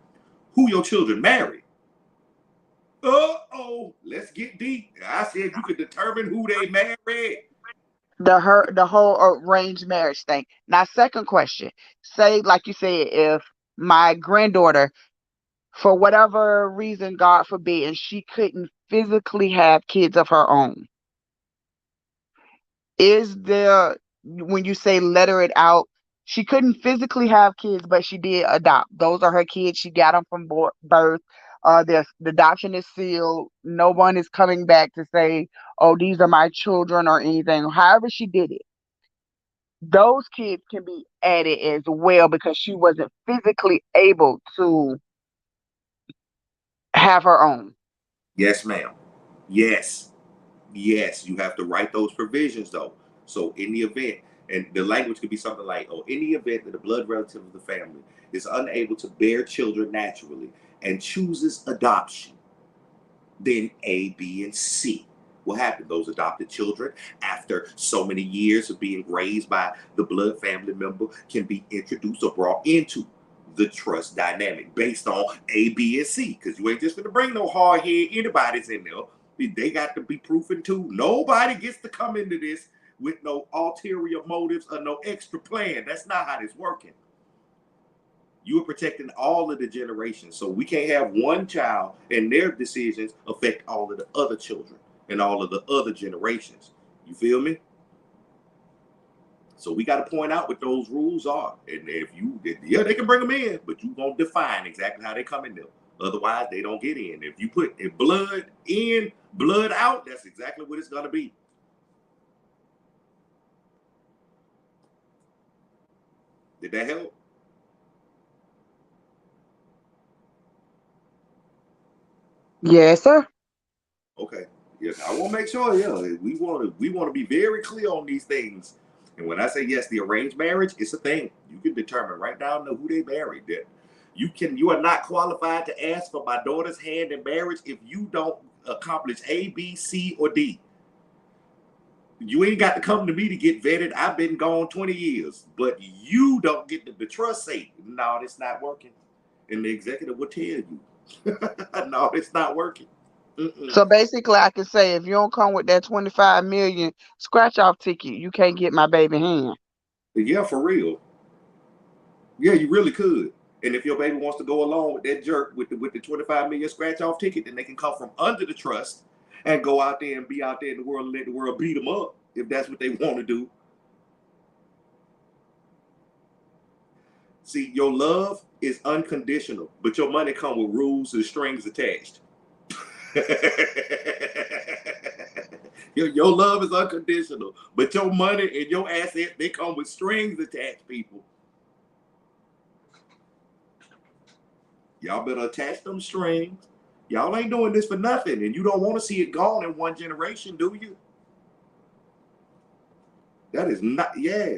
B: who your children marry. Let's get deep. I said you could determine who they married.
C: The whole arranged marriage thing. Now, second question. Say, like you said, if my granddaughter, for whatever reason, God forbid, and she couldn't physically have kids of her own, is there, when you say letter it out, she couldn't physically have kids, but she did adopt. Those are her kids. She got them from birth. The adoption is sealed. No one is coming back to say, "Oh, these are my children" or anything. However, she did it. Those kids can be added as well because she wasn't physically able to have her own.
B: Yes, ma'am. Yes. Yes. You have to write those provisions though. So in the event, and the language could be something like, oh, in the event that the blood relative of the family is unable to bear children naturally and chooses adoption, than A, B, and C. What happened? Those adopted children, after so many years of being raised by the blood family member, can be introduced or brought into the trust dynamic based on A, B, and C. Because you ain't just going to bring no hard head anybody's in there. They got to be proven too. Nobody gets to come into this with no ulterior motives or no extra plan. That's not how this working. You are protecting all of the generations. So we can't have one child and their decisions affect all of the other children and all of the other generations. You feel me? So we got to point out what those rules are. And if you, yeah, they can bring them in, but you gonna define exactly how they come in there. Otherwise, they don't get in. If you put blood in, blood out, that's exactly what it's gonna be. Did that help?
C: Yes, sir.
B: Okay. Yes, I want to make sure. Yeah, we want to be very clear on these things. And when I say yes, the arranged marriage, it's a thing. You can determine right down to who they married. That you are not qualified to ask for my daughter's hand in marriage if you don't accomplish A, B, C, or D. You ain't got to come to me to get vetted. I've been gone 20 years, but you don't get the trust say, no, it's not working. And the executive will tell you, no, it's not working.
C: So basically, I can say if you don't come with that 25 million scratch off ticket, you can't get my baby hand.
B: Yeah, for real. Yeah, you really could. And if your baby wants to go along with that jerk with the 25 million scratch off ticket, then they can come from under the trust and go out there and be out there in the world and let the world beat them up if that's what they want to do. See, your love is unconditional, but your money come with rules and strings attached. Your love is unconditional, but your money and your assets, they come with strings attached, people. Y'all better attach them strings. Y'all ain't doing this for nothing, and you don't want to see it gone in one generation, do you? That is not, yeah.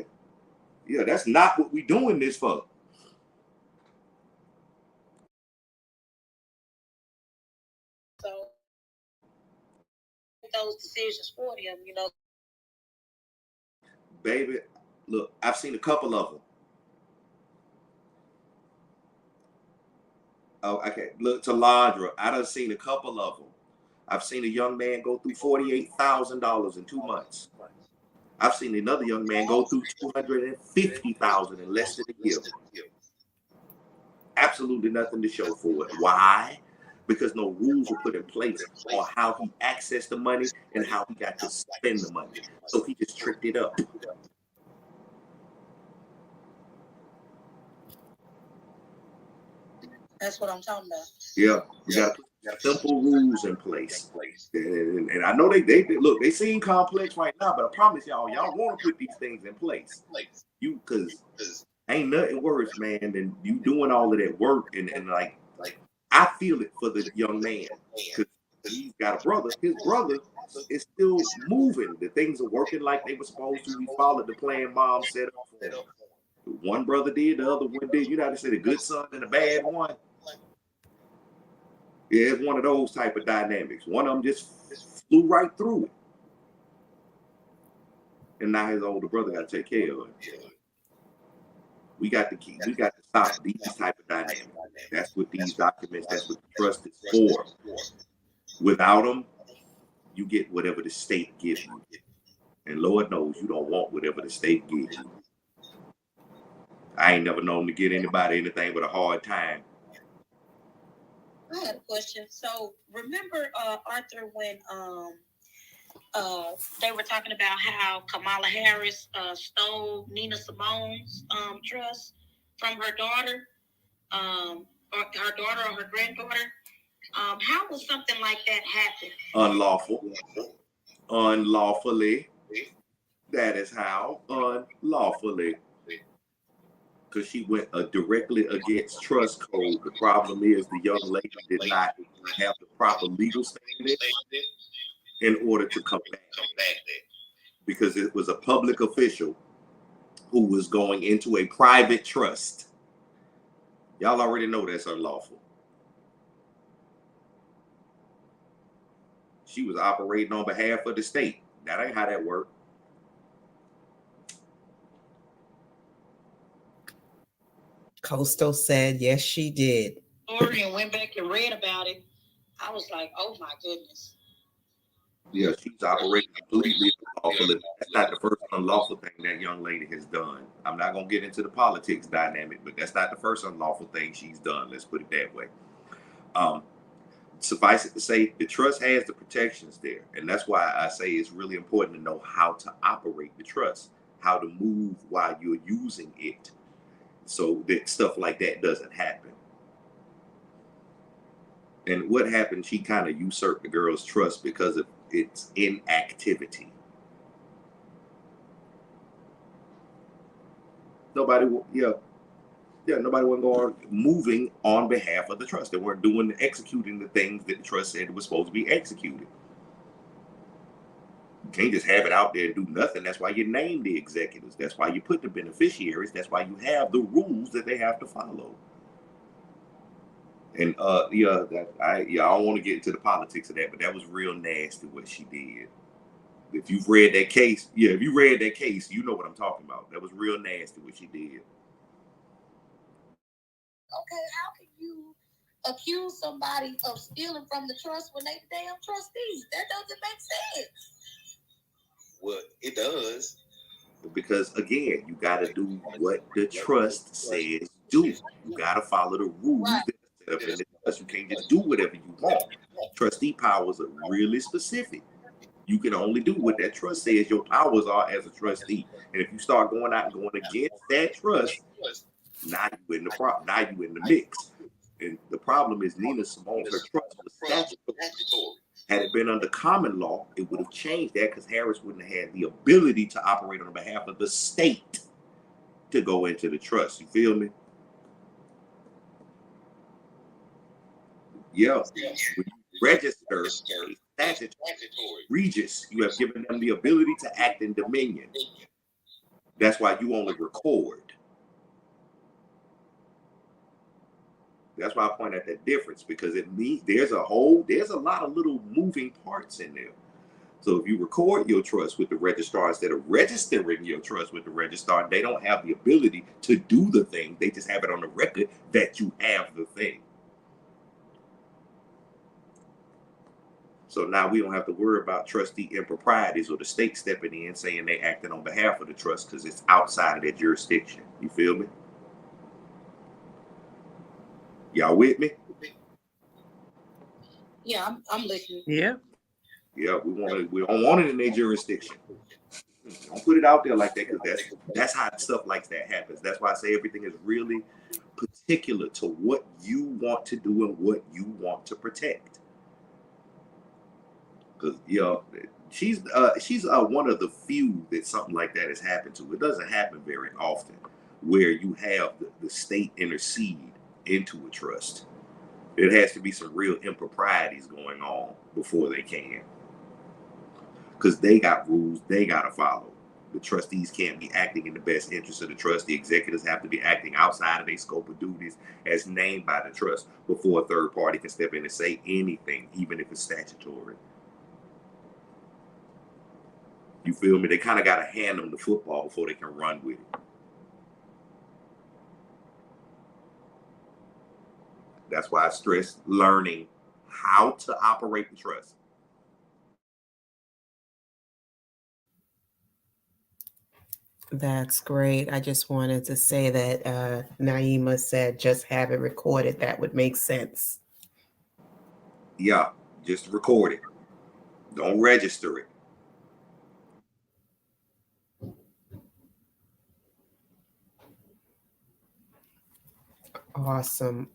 B: Yeah, that's not what we doing this for.
D: So those decisions for them, you know.
B: Baby, look, I've seen a couple of them. Oh, okay. Look, to Landra, I done seen a couple of them. I've seen a young man go through $48,000 in 2 months. I've seen another young man go through $250,000 in less than a year. Absolutely nothing to show for it. Why? Because no rules were put in place on how he accessed the money and how he got to spend the money. So he just tricked it up.
D: That's what I'm talking about.
B: Yeah, we got to put simple rules in place. And I know they look, they seem complex right now, but I promise y'all want to put these things in place. You, because ain't nothing worse, man, than you doing all of that work and like I feel it for the young man because he's got a brother. His brother is still moving. The things are working like they were supposed to. He followed the plan mom set up for him. One brother did, the other one did. You know how to say the good son and the bad one. Yeah, it's one of those type of dynamics. One of them just flew right through it. And now his older brother got to take care of it. We got to stop these type of dynamics. That's what these documents, that's what the trust is for. Without them, you get whatever the state gives you. And Lord knows you don't want whatever the state gives you. I ain't never known to get anybody anything but a hard time.
D: I had a question. So remember, Arthur, when they were talking about how Kamala Harris stole Nina Simone's trust from her daughter, or her daughter or her granddaughter. How would something like that happen?
B: Unlawful. Unlawfully. That is how. Unlawfully. Because she went directly against trust code. The problem is the young lady did not have the proper legal standing in order to combat that. Because it was a public official who was going into a private trust. Y'all already know that's unlawful. She was operating on behalf of the state. That ain't how that worked.
A: Coastal said, yes, she did.
D: And went back and read about it. I was like, oh my goodness.
B: Yeah, she's operating completely unlawfully. That's not the first unlawful thing that young lady has done. I'm not going to get into the politics dynamic, but that's not the first unlawful thing she's done. Let's put it that way. Suffice it to say, the trust has the protections there. And that's why I say it's really important to know how to operate the trust, how to move while you're using it, so that stuff like that doesn't happen. And what happened, she kind of usurped the girl's trust because of its inactivity. Nobody wasn't going moving on behalf of the trust. They weren't executing the things that the trust said was supposed to be executed. You can't just have it out there and do nothing. That's why you name the executives. That's why you put the beneficiaries. That's why you have the rules that they have to follow. And I don't want to get into the politics of that, but that was real nasty what she did. If you've read that case, you know what I'm talking about. That was real nasty what she did.
D: Okay, how can you accuse somebody of stealing from the trust when they the damn trustees? That doesn't make sense.
B: Well, it does. Because again, you got to do what the trust says do. You got to follow the rules that are set up in the trust. You can't just do whatever you want. Trustee powers are really specific. You can only do what that trust says your powers are as a trustee. And if you start going out and going against that trust, now you in the problem. Now you in the mix. And the problem is Nina Simone's her trust was statutory. Had it been under common law, it would have changed that because Harris wouldn't have had the ability to operate on behalf of the state to go into the trust. You feel me? Yeah. When you register a statutory regis, you have given them the ability to act in dominion. That's why you only record. That's why I point out that difference, because it means there's a lot of little moving parts in there. So if you record your trust with the registrar instead of registering your trust with the registrar, they don't have the ability to do the thing. They just have it on the record that you have the thing. So now we don't have to worry about trustee improprieties or the state stepping in saying they acted on behalf of the trust because it's outside of their jurisdiction. You feel me? Y'all with me?
D: Yeah, I'm listening.
C: Yeah.
B: Yeah, we don't want it in their jurisdiction. Don't put it out there like that, because that's how stuff like that happens. That's why I say everything is really particular to what you want to do and what you want to protect. Because she's one of the few that something like that has happened to. It doesn't happen very often, where you have the state intercede into a trust. It has to be some real improprieties going on before they can. Because they got rules they got to follow. The trustees can't be acting in the best interest of the trust. The executives have to be acting outside of their scope of duties as named by the trust before a third party can step in and say anything, even if it's statutory. You feel me? They kind of got to hand them the football before they can run with it. That's why I stress learning how to operate the trust.
A: That's great. I just wanted to say that Naima said just have it recorded. That would make sense.
B: Yeah, just record it. Don't register it.
A: Awesome.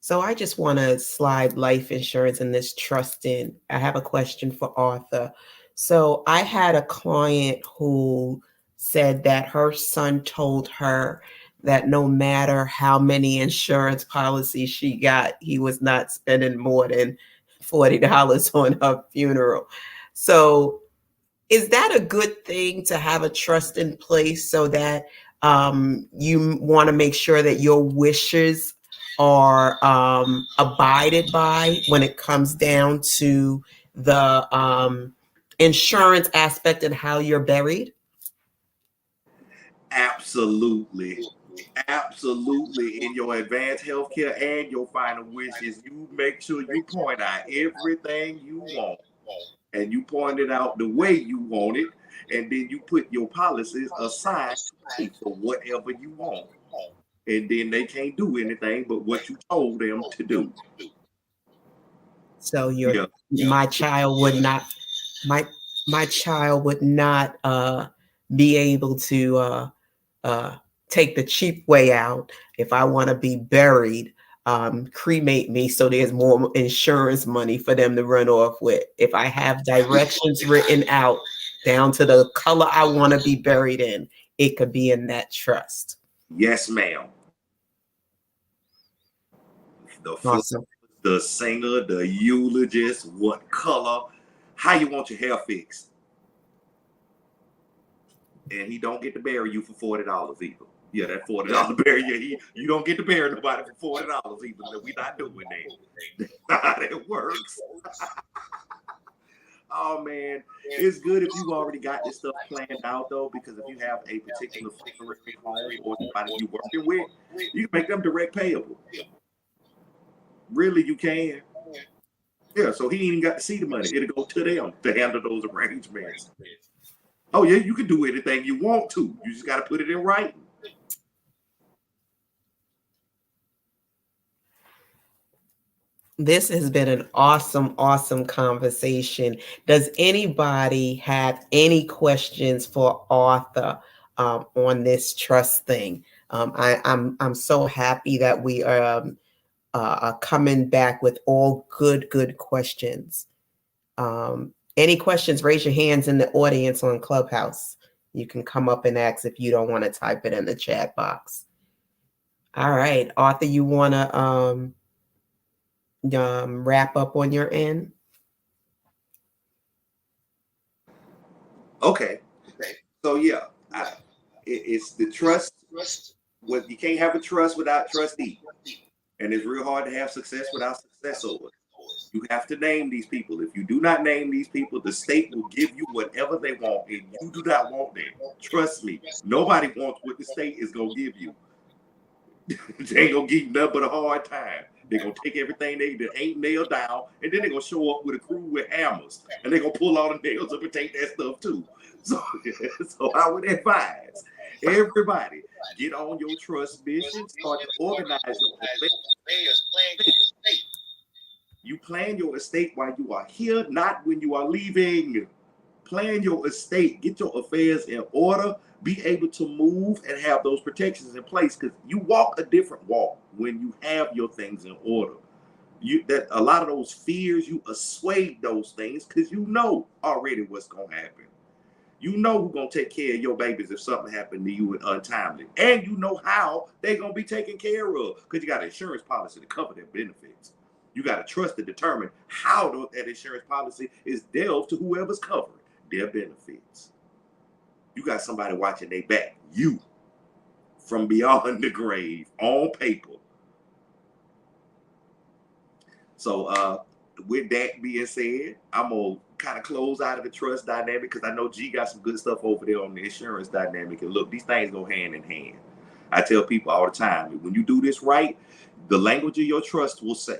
A: So I just want to slide life insurance and this trust in. I have a question for Arthur. So I had a client who said that her son told her that no matter how many insurance policies she got, he was not spending more than $40 on her funeral. So is that a good thing to have a trust in place so that you want to make sure that your wishes are abided by when it comes down to the insurance aspect and how you're buried?
B: Absolutely. Absolutely. In your advanced healthcare and your final wishes, you make sure you point out everything you want, and you point it out the way you want it, and then you put your policies aside to pay for whatever you want. And then they can't do anything but what you told them to do.
A: So
B: Yeah.
A: my child would not my my child would not be able to uh, take the cheap way out. If I want to be buried, cremate me so there's more insurance money for them to run off with. If I have directions written out down to the color I want to be buried in, it could be in that trust.
B: Yes, ma'am. The flower,
A: Awesome.
B: the singer, the eulogist, what color, how you want your hair fixed. And he don't get to bury you for $40 either. Yeah, that $40 burial, you don't get to bury nobody for $40 either. We not doing that. That's how that works. Oh man, it's good if you've already got this stuff planned out though, because if you have a particular funeral home or somebody you're working with, you can make them direct payable. Really, you can. Yeah, so he ain't even got to see the money. It'll go to them to handle those arrangements. Oh yeah, you can do anything you want to. You just got to put it in writing.
A: This has been an awesome, awesome conversation. Does anybody have any questions for Arthur on this trust thing? I'm so happy that we are coming back with all good questions. Any questions? Raise your hands in the audience on Clubhouse. You can come up and ask if you don't want to type it in the chat box. All right, Arthur, you want to wrap up on your end?
B: Okay. So yeah, it's the trust. You can't have a trust without trustee, and it's real hard to have success without successors. You have to name these people. If you do not name these people, the state will give you whatever they want, and you do not want that. Trust me, nobody wants what the state is gonna give you. They ain't gonna give you nothing but a hard time. They're gonna take everything that ain't nailed down, and then they're gonna show up with a crew with hammers, and they're gonna pull all the nails up and take that stuff too. So, so I would advise everybody get on your trust mission, start to organize your affairs. You plan your estate while you are here, not when you are leaving. Plan your estate, get your affairs in order, be able to move and have those protections in place, because you walk a different walk when you have your things in order. That a lot of those fears, you assuage those things because you know already what's gonna happen. You know who's gonna take care of your babies if something happened to you untimely, and you know how they're gonna be taken care of because you got an insurance policy to cover their benefits. You got to trust to determine how that insurance policy is dealt to whoever's covering their benefits. You got somebody watching their back, you, from beyond the grave, on paper. So with that being said, I'm gonna kind of close out of the trust dynamic because I know G got some good stuff over there on the insurance dynamic. And look, these things go hand in hand. I tell people all the time, when you do this right, the language of your trust will say,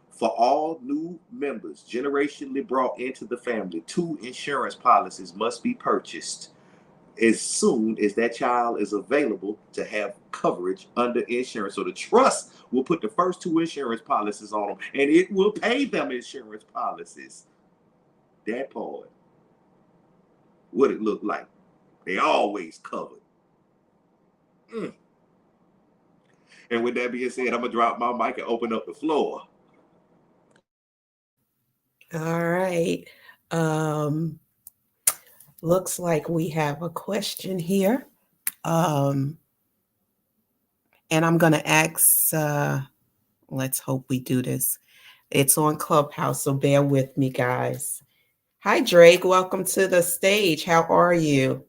B: for all new members generationally brought into the family, 2 insurance policies must be purchased as soon as that child is available to have coverage under insurance. So the trust will put the first 2 insurance policies on them, and it will pay them insurance policies. That part, what it look like. They always covered. And with that being said, I'm gonna drop my mic and open up the floor.
A: All right. Looks like we have a question here. And I'm going to ask, let's hope we do this. It's on Clubhouse, so bear with me, guys. Hi, Drake. Welcome to the stage. How are you?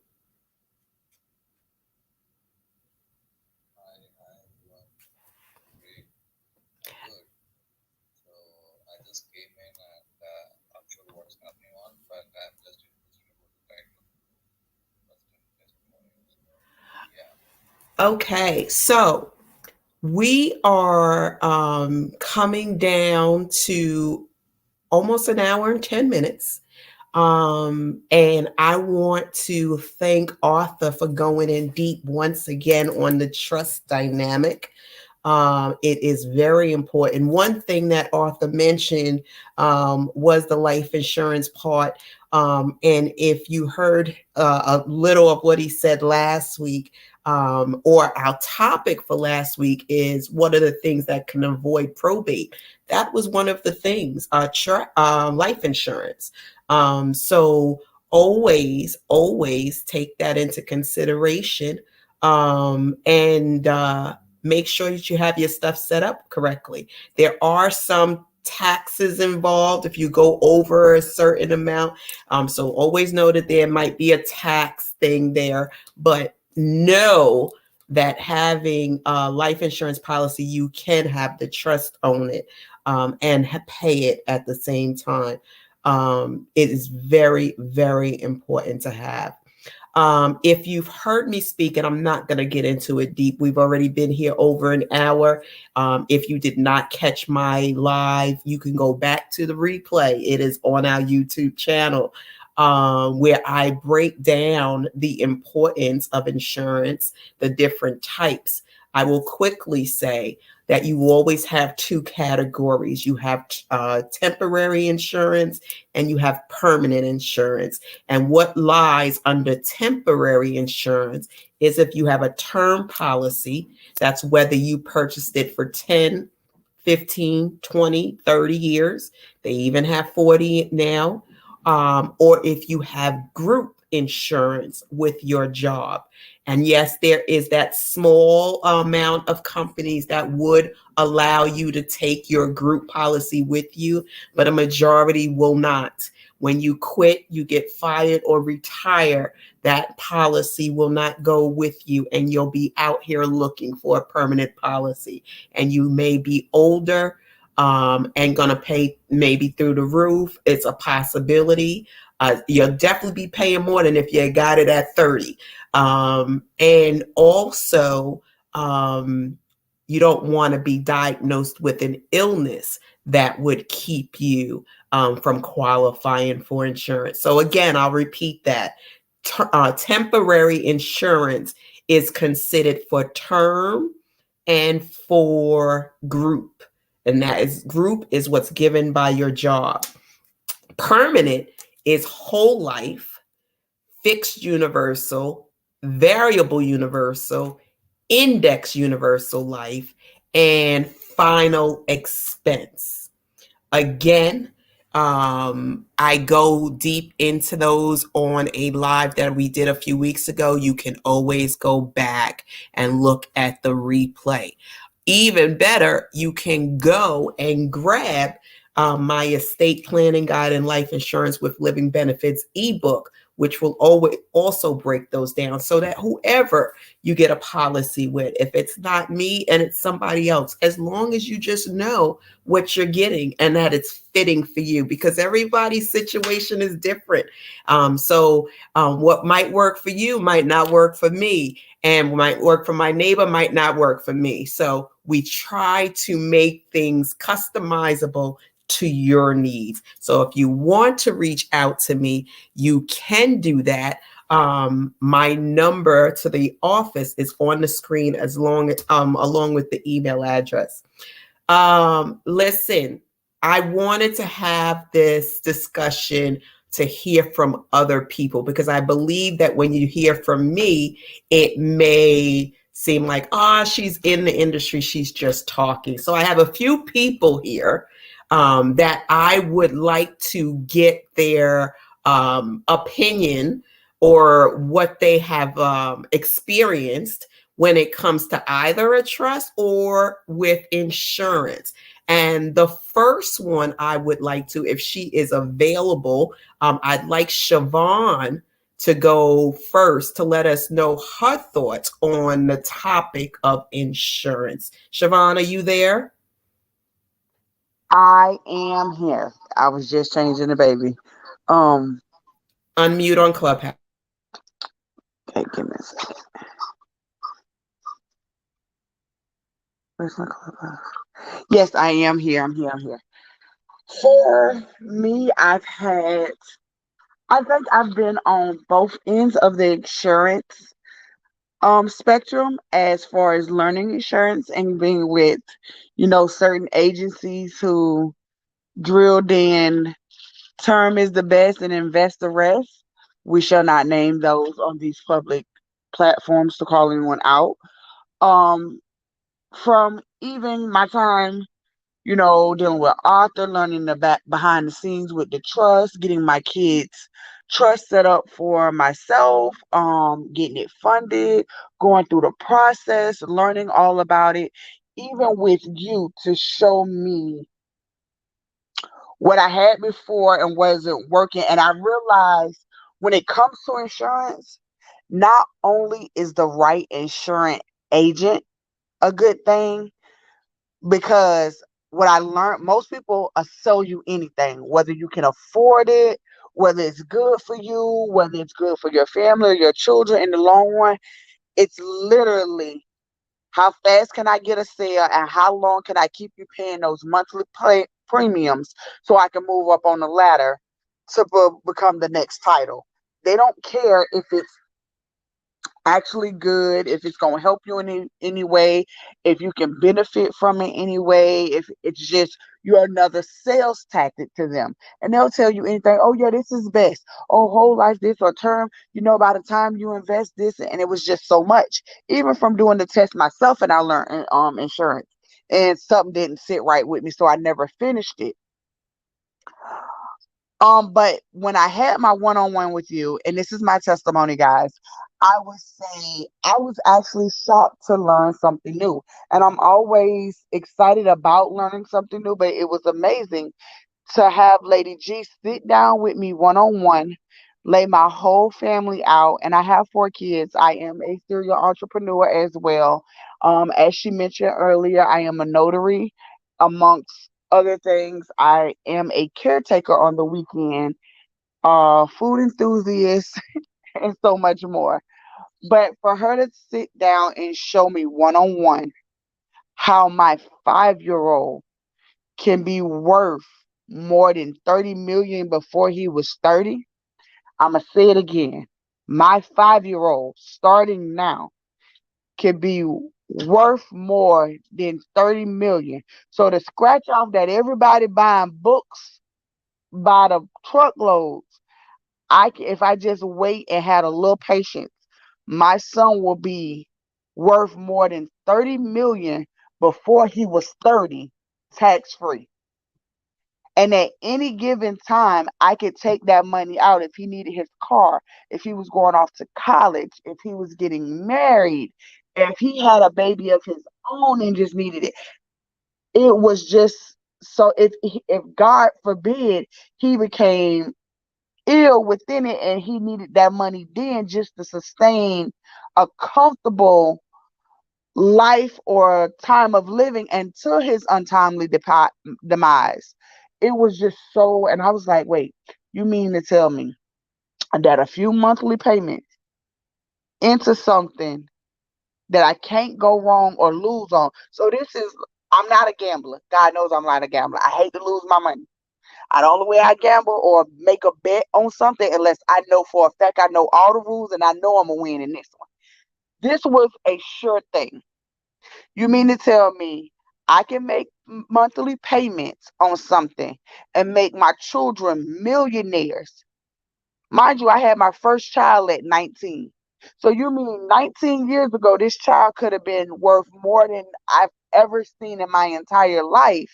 A: Okay, so we are coming down to almost an hour and 10 minutes. And I want to thank Arthur for going in deep once again on the trust dynamic. It is very important. One thing that Arthur mentioned was the life insurance part. And if you heard a little of what he said last week, or our topic for last week is what are the things that can avoid probate? That was one of the things, life insurance. So always take that into consideration. And make sure that you have your stuff set up correctly. There are some taxes involved if you go over a certain amount. So always know that there might be a tax thing there, but know that having a life insurance policy, you can have the trust own it, and pay it at the same time. It is very, very important to have. If you've heard me speak, and I'm not going to get into it deep, we've already been here over an hour. If you did not catch my live, you can go back to the replay. It is on our YouTube channel, where I break down the importance of insurance, the different types. I will quickly say that you always have two categories. You have temporary insurance and you have permanent insurance. And what lies under temporary insurance is if you have a term policy, that's whether you purchased it for 10, 15, 20, 30 years. They even have 40 now. Or if you have group insurance with your job. And yes, there is that small amount of companies that would allow you to take your group policy with you, but a majority will not. When you quit, you get fired or retire, that policy will not go with you, and you'll be out here looking for a permanent policy. And you may be older, and gonna pay maybe through the roof. It's a possibility. You'll definitely be paying more than if you got it at 30. And also, you don't want to be diagnosed with an illness that would keep you from qualifying for insurance. So again, I'll repeat that. Temporary insurance is considered for term and for group. And that is group is what's given by your job. Permanent is whole life, fixed universal, variable universal, index universal life, and final expense. Again, I go deep into those on a live that we did a few weeks ago. You can always go back and look at the replay. Even better, you can go and grab my estate planning guide and life insurance with living benefits ebook, which will always also break those down so that whoever you get a policy with, if it's not me and it's somebody else, as long as you just know what you're getting and that it's fitting for you, because everybody's situation is different. So what might work for you might not work for me, and might work for my neighbor might not work for me. So we try to make things customizable to your needs. So if you want to reach out to me, you can do that. My number to the office is on the screen along with the email address. Listen, I wanted to have this discussion to hear from other people, because I believe that when you hear from me, it may seem like, she's in the industry, she's just talking. So I have a few people here that I would like to get their opinion or what they have experienced when it comes to either a trust or with insurance. And the first one I would like to, if she is available, I'd like Siobhan to go first to let us know her thoughts on the topic of insurance. Siobhan, are you there?
C: I am here. I was just changing the baby. Um,
A: Unmute on Clubhouse.
C: okay, give me a second. Where's my club? Yes, I am here. I'm here. I'm here. For me, I think I've been on both ends of the insurance spectrum as far as learning insurance and being with, certain agencies who drilled in term is the best and invest the rest. We shall not name those on these public platforms to call anyone out. Um, from even my time, dealing with Arthur, learning the back behind the scenes with the trust, getting my kids trust set up for myself, getting it funded, going through the process, learning all about it, even with you to show me what I had before and wasn't working. And I realized when it comes to insurance, not only is the right insurance agent a good thing, because what I learned, most people sell you anything, whether you can afford it, whether it's good for you, whether it's good for your family or your children in the long run. It's literally how fast can I get a sale and how long can I keep you paying those monthly premiums so I can move up on the ladder to become the next title. They don't care if it's actually good, if it's going to help you in any way, if you can benefit from it anyway, if it's just you're another sales tactic to them. And they'll tell you anything. Oh, yeah, this is best. Oh, whole life this or term, by the time you invest this, and it was just so much. Even from doing the test myself, and I learned insurance, and something didn't sit right with me, so I never finished it. But when I had my one-on-one with you, and this is my testimony, guys, I would say I was actually shocked to learn something new. And I'm always excited about learning something new, but it was amazing to have Lady G sit down with me one on one, lay my whole family out, and I have 4 kids. I am a serial entrepreneur as well. As she mentioned earlier, I am a notary, amongst other things. I am a caretaker on the weekend, food enthusiast, and so much more. But for her to sit down and show me one on one how my 5 year old can be worth more than 30 million before he was 30. I'ma say it again. My 5 year old starting now can be worth more than 30 million. So to scratch off that everybody buying books by the truckloads, if I just wait and had a little patience, my son will be worth more than 30 million before he was 30, tax free. And at any given time, I could take that money out if he needed his car, if he was going off to college, if he was getting married, if he had a baby of his own and just needed it. It was just so if God forbid he became ill within it and he needed that money then just to sustain a comfortable life or time of living until his untimely demise. It was just so, and I was like, wait, you mean to tell me that a few monthly payments into something that I can't go wrong or lose on? So this is, I'm not a gambler. God knows I'm not a gambler. I hate to lose my money. The only way I gamble or make a bet on something unless I know for a fact I know all the rules and I know I'm gonna win in this one. This was a sure thing. You mean to tell me I can make monthly payments on something and make my children millionaires? Mind you, I had my first child at 19. So you mean 19 years ago, this child could have been worth more than I've ever seen in my entire life.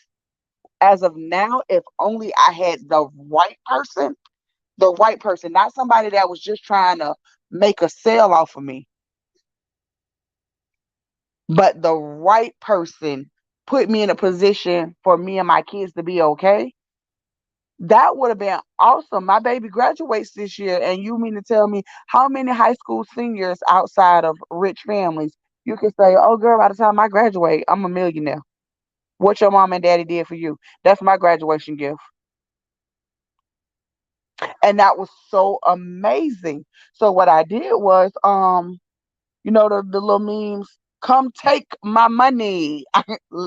C: As of now, if only I had the right person, not somebody that was just trying to make a sale off of me, but the right person put me in a position for me and my kids to be okay. That would have been awesome. My baby graduates this year, and you mean to tell me how many high school seniors outside of rich families you can say, oh, girl, by the time I graduate, I'm a millionaire. What your mom and daddy did for you. That's my graduation gift. And that was so amazing. So what I did was, the little memes. Come take my money.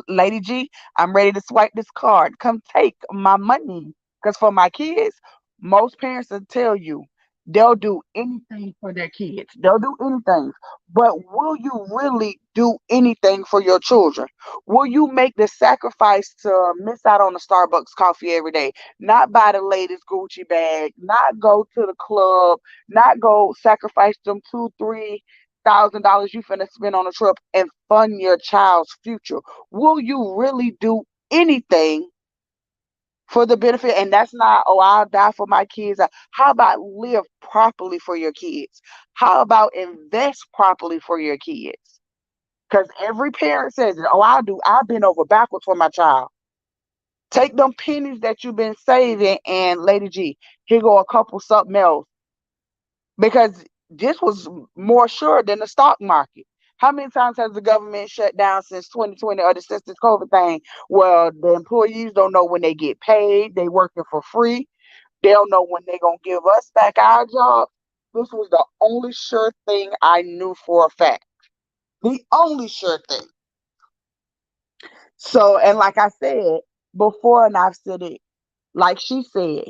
C: Lady G, I'm ready to swipe this card. Come take my money. Because for my kids, most parents will tell you they'll do anything for their kids. They'll do anything. But will you really do anything for your children? Will you make the sacrifice to miss out on the Starbucks coffee every day? Not buy the latest Gucci bag, not go to the club, not go sacrifice them $2,000, $3,000 you finna spend on a trip and fund your child's future? Will you really do anything for the benefit? And that's not, oh, I'll die for my kids. How about live properly for your kids? How about invest properly for your kids? Because every parent says it. Oh, I've been over backwards for my child. Take them pennies that you've been saving and Lady G, here go a couple something else. Because this was more sure than the stock market. How many times has the government shut down since 2020 or since this COVID thing? Well, the employees don't know when they get paid. They working for free. They don't know when they're going to give us back our job. This was the only sure thing I knew for a fact. The only sure thing. So, and like I said before, and I've said it, like she said,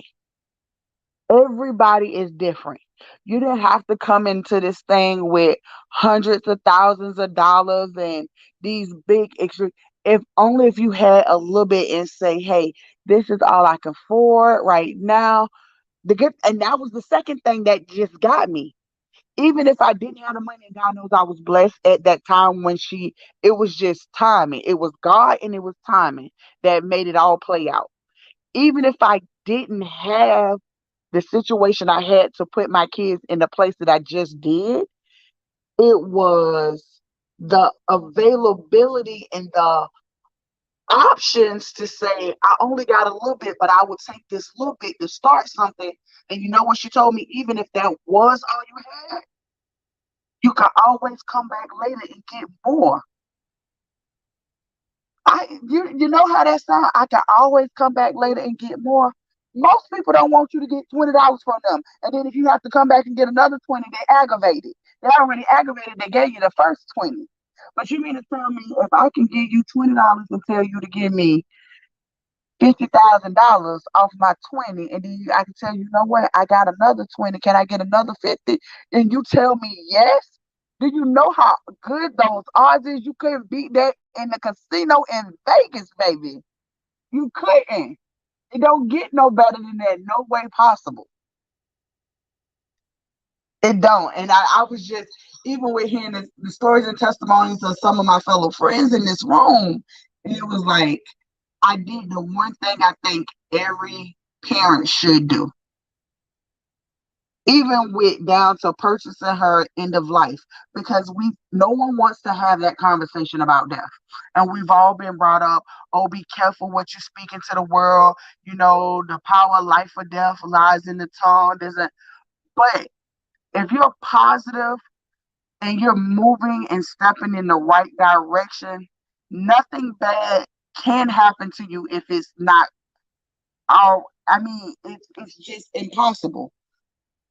C: everybody is different. You didn't have to come into this thing with hundreds of thousands of dollars and these big extra. If only if you had a little bit and say, hey, this is all I can afford right now. The good, and that was the second thing that just got me. Even if I didn't have the money, and God knows I was blessed at that time when it was just timing. It was God and it was timing that made it all play out. Even if I didn't have the situation I had to put my kids in the place that I just did, it was the availability and the options to say, I only got a little bit, but I would take this little bit to start something. And you know what she told me? Even if that was all you had, you can always come back later and get more. You know how that sounds? I can always come back later and get more. Most people don't want you to get $20 from them. And then if you have to come back and get another 20, they aggravated. They already aggravated, they gave you the first 20. But you mean to tell me if I can give you $20 and tell you to give me $50,000 off my 20, and then I can tell you, you know what, I got another 20. Can I get another 50? And you tell me yes. Do you know how good those odds is? You couldn't beat that in the casino in Vegas, baby. You couldn't. It don't get no better than that. No way possible. It don't. And I was just, even with hearing the stories and testimonies of some of my fellow friends in this room, it was like, I did the one thing I think every parent should do, even with down to purchasing her end of life, because no one wants to have that conversation about death. And we've all been brought up, oh, be careful what you speak into the world. You know, the power of life or death lies in the tongue. But if you're positive and you're moving and stepping in the right direction, nothing bad can happen to you if it's not all. I mean, it's just impossible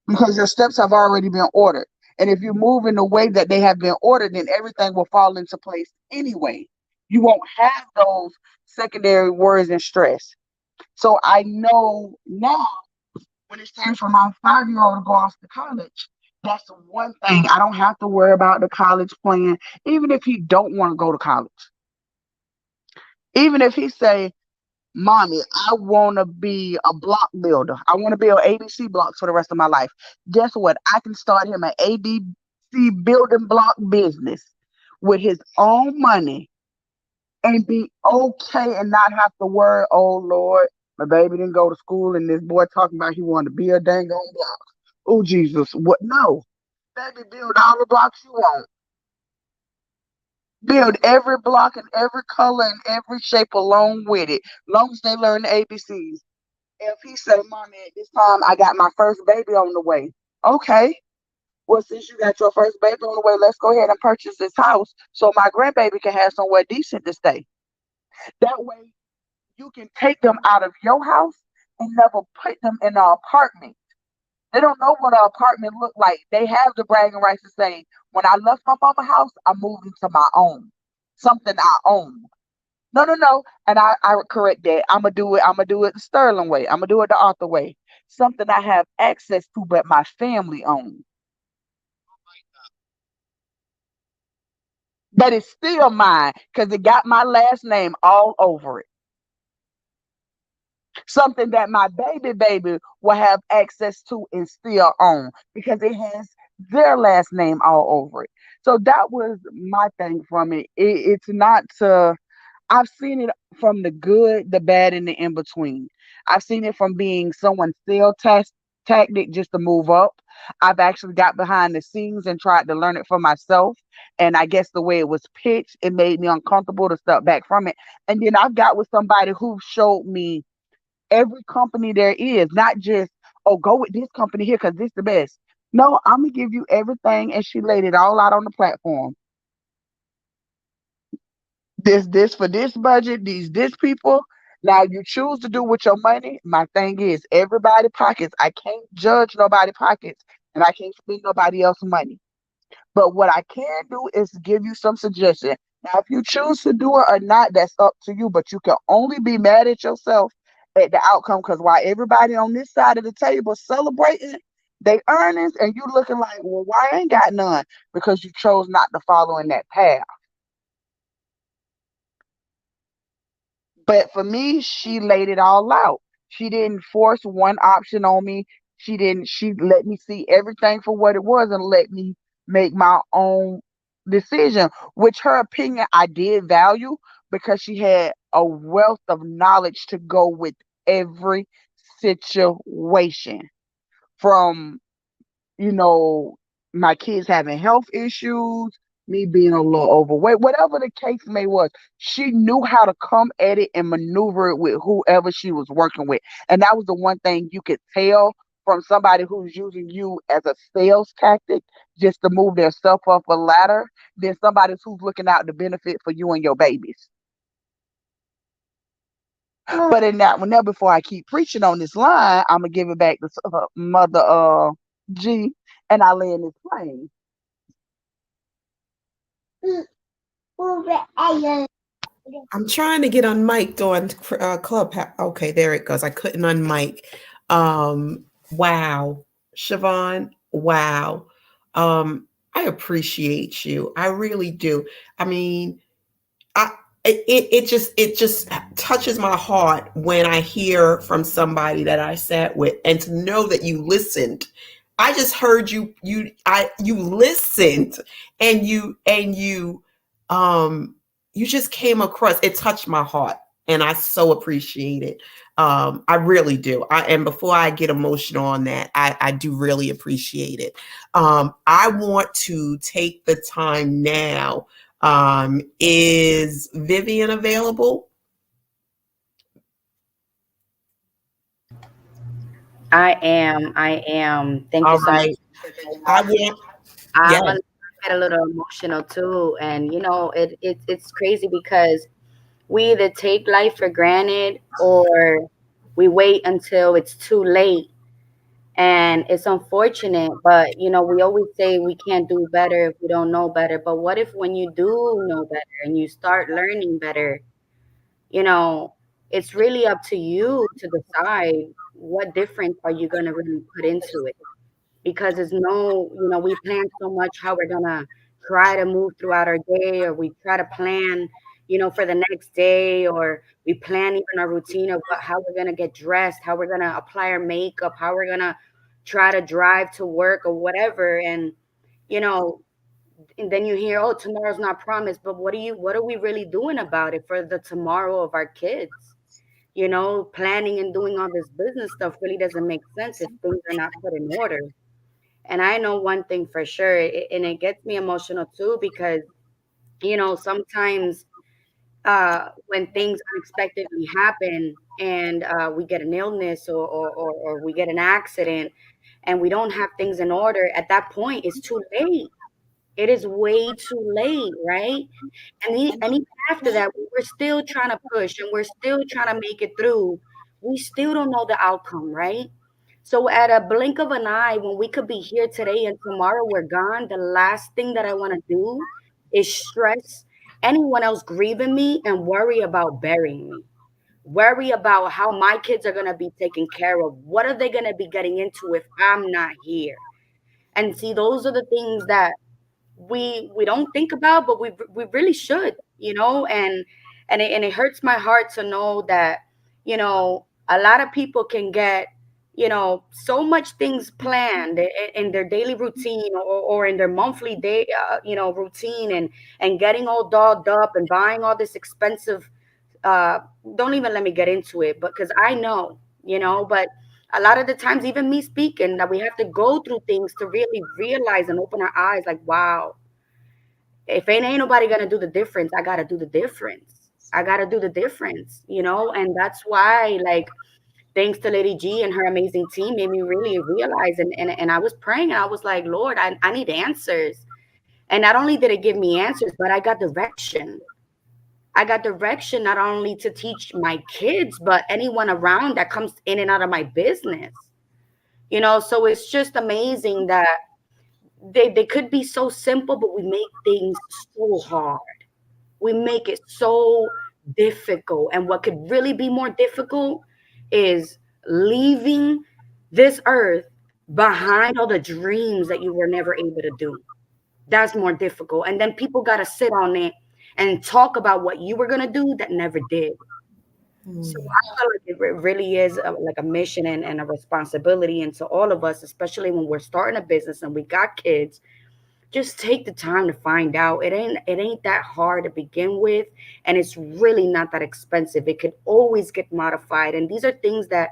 C: because your steps have already been ordered. And if you move in the way that they have been ordered, then everything will fall into place anyway. You won't have those secondary worries and stress. So I know now when it's time for my 5-year-old to go off to college, that's one thing. I don't have to worry about the college plan, even if he don't want to go to college. Even if he say, Mommy, I want to be a block builder. I want to build ABC blocks for the rest of my life. Guess what? I can start him an ABC building block business with his own money and be okay and not have to worry, oh Lord, my baby didn't go to school and this boy talking about he wanted to be a dang on block. Oh Jesus, what? No. Baby, build all the blocks you want. Build every block in every color and every shape along with it. Long as they learn the ABCs. If he say, Mommy, at this time I got my first baby on the way. Okay. Well, since you got your first baby on the way, let's go ahead and purchase this house so my grandbaby can have somewhere decent to stay. That way you can take them out of your house and never put them in an apartment. They don't know what an apartment look like. They have the bragging rights to say, when I left my mama house, I moved into my own, something I own. No, no, no. And I would correct that. I'm gonna do it the Sterling way. I'm gonna do it the Arthur way. Something I have access to, but my family owns. But it's still mine because it got my last name all over it. Something that my baby will have access to and still own because it has their last name all over it. So that was my thing from it. It's not to, I've seen it from the good, the bad, and the in between. I've seen it from being someone's tactic just to move up. I've actually got behind the scenes and tried to learn it for myself. And I guess the way it was pitched, it made me uncomfortable to step back from it. And then I've got with somebody who showed me every company there is, not just, oh, go with this company here because this the best. No, I'm gonna give you everything, and she laid it all out on the platform. This for this budget, this people. Now you choose to do with your money. My thing is everybody pockets. I can't judge nobody pockets, and I can't spend nobody else's money. But what I can do is give you some suggestion. Now, if you choose to do it or not, that's up to you. But you can only be mad at yourself at the outcome because while everybody on this side of the table celebrating they earnings, and you looking like, well, why I ain't got none? Because you chose not to follow in that path. But for me, she laid it all out. She didn't force one option on me. She let me see everything for what it was and let me make my own decision, which her opinion I did value because she had a wealth of knowledge to go with every situation from, you know, my kids having health issues, me being a little overweight, whatever the case may was, she knew how to come at it and maneuver it with whoever she was working with. And that was the one thing you could tell from somebody who's using you as a sales tactic just to move their stuff up a ladder than somebody who's looking out the benefit for you and your babies. But in that one, now before I keep preaching on this line, I'm gonna give it back to Mother G, and I land this plane.
A: I'm trying to get unmiked on Clubhouse. Okay, there it goes. I couldn't unmic. Wow, Siobhan. Wow. I appreciate you. I really do. I mean, I it just touches my heart when I hear from somebody that I sat with, and to know that you listened. I just heard you listened, and you just came across. It touched my heart, and I so appreciate it. I really do. And before I get emotional on that, I do really appreciate it. I want to take the time now. Is Vivian available?
E: I am. I am. Thank you
A: All
E: so much.
A: right. I want,
E: I'm
A: yes.
E: a get a little emotional too, and it's crazy because we either take life for granted or we wait until it's too late, and it's unfortunate. But we always say we can't do better if we don't know better. But what if when you do know better and you start learning better, you know, it's really up to you to decide what difference are you going to really put into it because there's no, we plan so much how we're gonna try to move throughout our day, or we try to plan, for the next day, or we plan even our routine of how we're gonna get dressed, how we're gonna apply our makeup, how we're gonna try to drive to work or whatever. You know, and then you hear, oh, tomorrow's not promised, but what are we really doing about it for the tomorrow of our kids? Planning and doing all this business stuff really doesn't make sense if things are not put in order. And I know one thing for sure, and it gets me emotional too, because, sometimes when things unexpectedly happen and we get an illness or we get an accident and we don't have things in order, at that point, it's too late. It is way too late, right? And even after that, we're still trying to push and we're still trying to make it through. We still don't know the outcome, right? So at a blink of an eye, when we could be here today and tomorrow we're gone, the last thing that I want to do is stress anyone else grieving me and worry about burying me. Worry about how my kids are going to be taken care of. What are they going to be getting into if I'm not here? And see, those are the things that we don't think about, but we really should, you know. And it hurts my heart to know that, you know, a lot of people can get, you know, so much things planned in their daily routine, or in their monthly day, you know, routine, and getting all dolled up and buying all this expensive, uh don't even let me get into it, but because I know, you know. But a lot of the times, even me speaking, that we have to go through things to really realize and open our eyes, like, wow, if ain't nobody gonna do the difference, I gotta do the difference. I gotta do the difference, you know. And that's why, like, thanks to Lady G and her amazing team, made me really realize, and I was praying, and I was like, Lord, I need answers. And not only did it give me answers, but I got direction. I got direction not only to teach my kids, but anyone around that comes in and out of my business. You know, so it's just amazing that they could be so simple, but we make things so hard. We make it so difficult. And what could really be more difficult is leaving this earth behind all the dreams that you were never able to do. That's more difficult. And then people got to sit on it and talk about what you were going to do that never did. So I feel like it really is like a mission and a responsibility into all of us, especially when we're starting a business and we got kids. Just take the time to find out. It ain't that hard to begin with, and it's really not that expensive. It could always get modified, and these are things that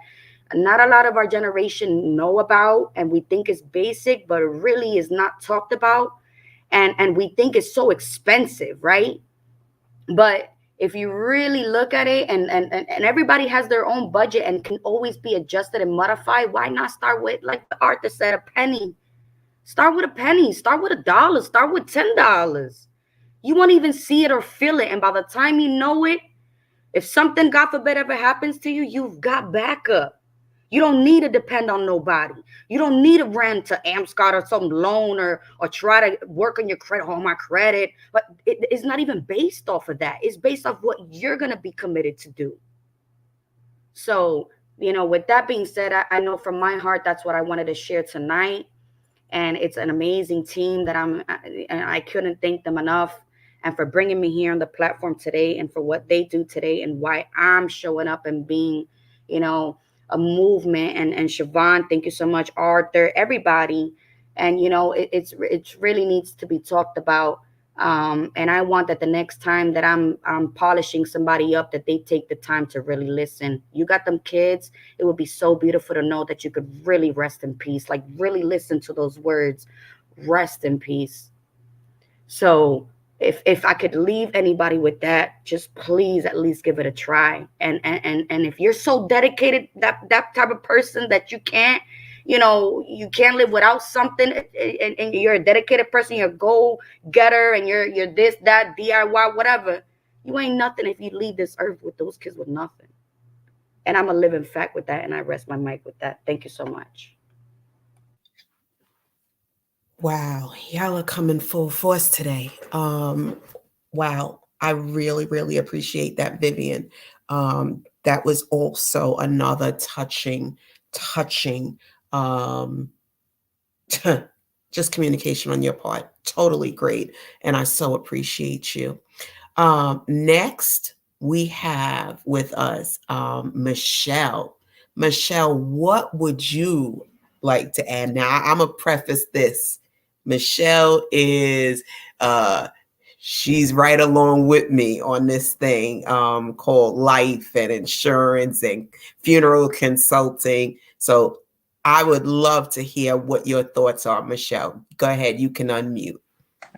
E: not a lot of our generation know about, and we think is basic, but it really is not talked about, and we think it's so expensive, right? But if you really look at it, and everybody has their own budget and can always be adjusted and modified, why not start with, like the artist said, a penny? Start with a penny, start with $1, start with $10. You won't even see it or feel it. And by the time you know it, if something, God forbid, ever happens to you, you've got backup. You don't need to depend on nobody. You don't need to run to Amscot or some loan, or try to work on your credit, oh, my credit. But it's not even based off of that. It's based off what you're going to be committed to do. So, you know, with that being said, I know from my heart, that's what I wanted to share tonight. And it's an amazing team that and I couldn't thank them enough, and for bringing me here on the platform today, and for what they do today, and why I'm showing up and being, you know, a movement. And Siobhan, thank you so much. Arthur, everybody. And you know, it's really needs to be talked about. And I want that the next time that I'm polishing somebody up, that they take the time to really listen. You got them kids. It would be so beautiful to know that you could really rest in peace, like really listen to those words, rest in peace. So if I could leave anybody with that, just please at least give it a try. And if you're so dedicated, that type of person that you can't, you know, you can't live without something, and you're a dedicated person, you're a goal getter, and you're this, that, DIY, whatever, you ain't nothing if you leave this earth with those kids with nothing. And I'm a living fact with that, and I rest my mic with that. Thank you so much.
A: Wow, y'all are coming full force today. Wow, I really, really appreciate that, Vivian. That was also another touching, um, just communication on your part. Totally great, and I so appreciate you. Next, we have with us Michelle. Michelle, what would you like to add? Now, I'm going to preface this. Michelle is, she's right along with me on this thing called life and insurance and funeral consulting. So I would love to hear what your thoughts are, Michelle. Go ahead. You can unmute.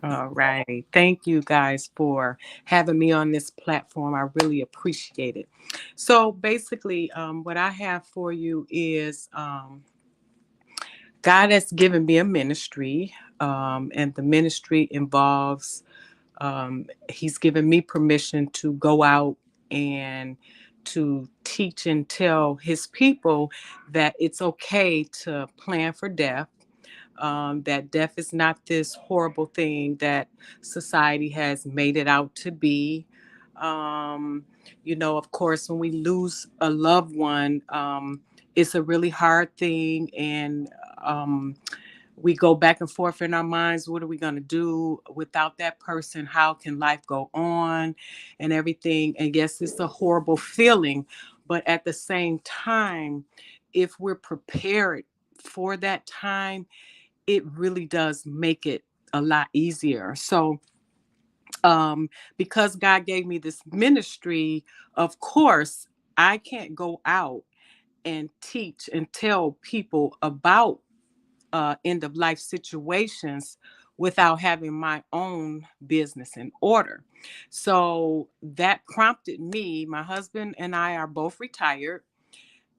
F: All right. Thank you guys for having me on this platform. I really appreciate it. So basically, what I have for you is God has given me a ministry, and the ministry involves, He's given me permission to go out and to teach and tell his people that it's okay to plan for death, that death is not this horrible thing that society has made it out to be. Um, of course, when we lose a loved one, it's a really hard thing. And we go back and forth in our minds. What are we going to do without that person? How can life go on and everything? And yes, it's a horrible feeling. But at the same time, if we're prepared for that time, it really does make it a lot easier. So, because God gave me this ministry, of course, I can't go out and teach and tell people about end of life situations without having my own business in order. So that prompted me. My husband and I are both retired.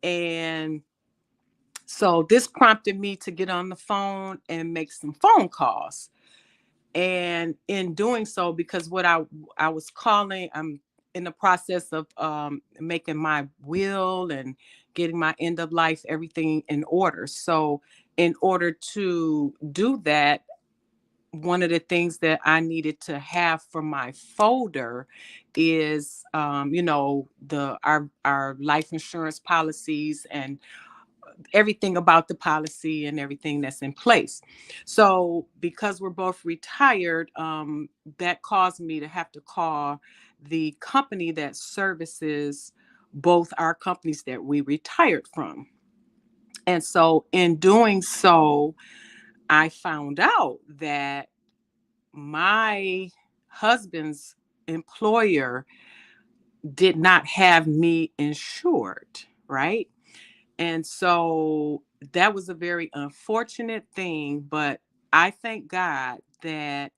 F: And so this prompted me to get on the phone and make some phone calls. And in doing so, because what I was calling, I'm in the process of making my will and getting my end of life everything in order. So in order to do that, one of the things that I needed to have for my folder is, our life insurance policies and everything about the policy and everything that's in place. So because we're both retired, that caused me to have to call the company that services both our companies that we retired from. And so in doing so, I found out that my husband's employer did not have me insured, right? And so that was a very unfortunate thing, but I thank God that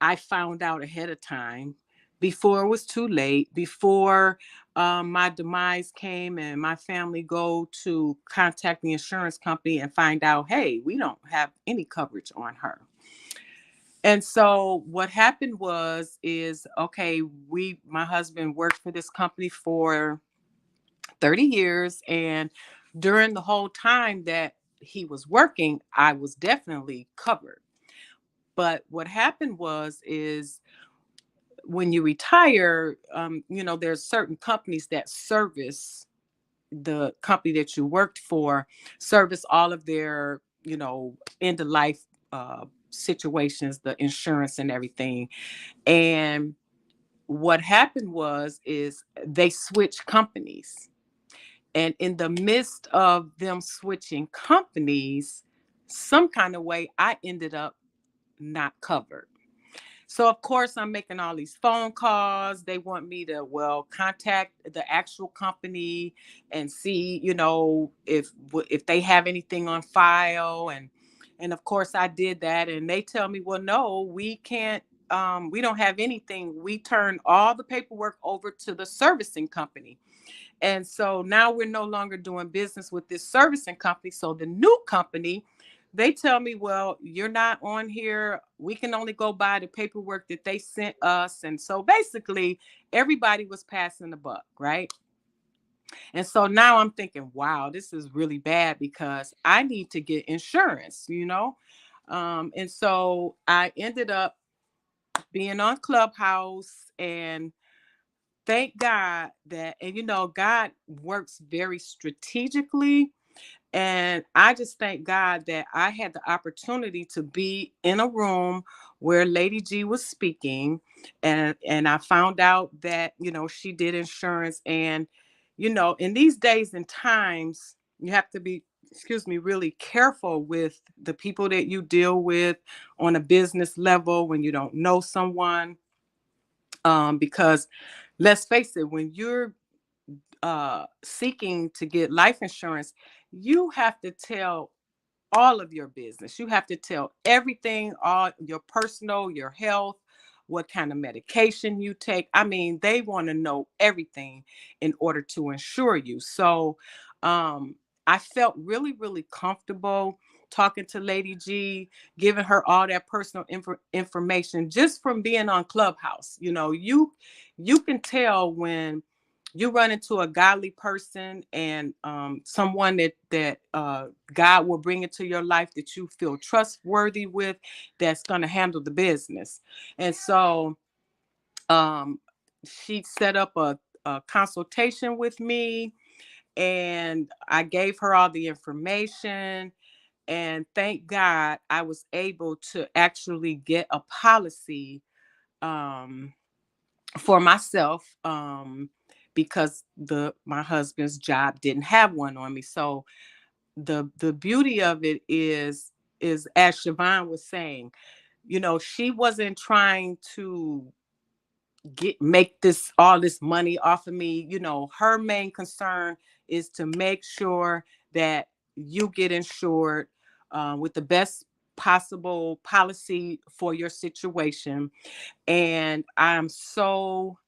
F: I found out ahead of time before it was too late, before my demise came and my family go to contact the insurance company and find out, hey, we don't have any coverage on her. And so what happened is okay, my husband worked for this company for 30 years. And during the whole time that he was working, I was definitely covered. But what happened is when you retire, there's certain companies that service the company that you worked for, service all of their, end of life situations, the insurance and everything. And what happened is they switched companies. And in the midst of them switching companies, some kind of way, I ended up not covered. So of course I'm making all these phone calls. They want me to, contact the actual company and see, if they have anything on file. And of course I did that. And they tell me, well, no, we can't, we don't have anything. We turn all the paperwork over to the servicing company. And so now we're no longer doing business with this servicing company. So the new company, they tell me, well, you're not on here. We can only go by the paperwork that they sent us. And so basically, everybody was passing the buck, right? And so now I'm thinking, wow, this is really bad because I need to get insurance. And so I ended up being on Clubhouse, and thank God God works very strategically. And I just thank God that I had the opportunity to be in a room where Lady G was speaking. And I found out that, she did insurance. And, in these days and times, you have to be, excuse me, really careful with the people that you deal with on a business level when you don't know someone. Because let's face it, when you're seeking to get life insurance, you have to tell all of your business. You have to tell everything, all your personal, your health, what kind of medication you take. I mean, they want to know everything in order to insure you. So I felt really, really comfortable talking to Lady G, giving her all that personal information just from being on Clubhouse. You can tell when you run into a godly person and someone that God will bring into your life that you feel trustworthy with, that's going to handle the business. And so um, she set up a consultation with me, and I gave her all the information. And thank God I was able to actually get a policy um, for myself, because my husband's job didn't have one on me. So the beauty of it is as Siobhan was saying, she wasn't trying to make this all this money off of me. Her main concern is to make sure that you get insured with the best possible policy for your situation. And I'm so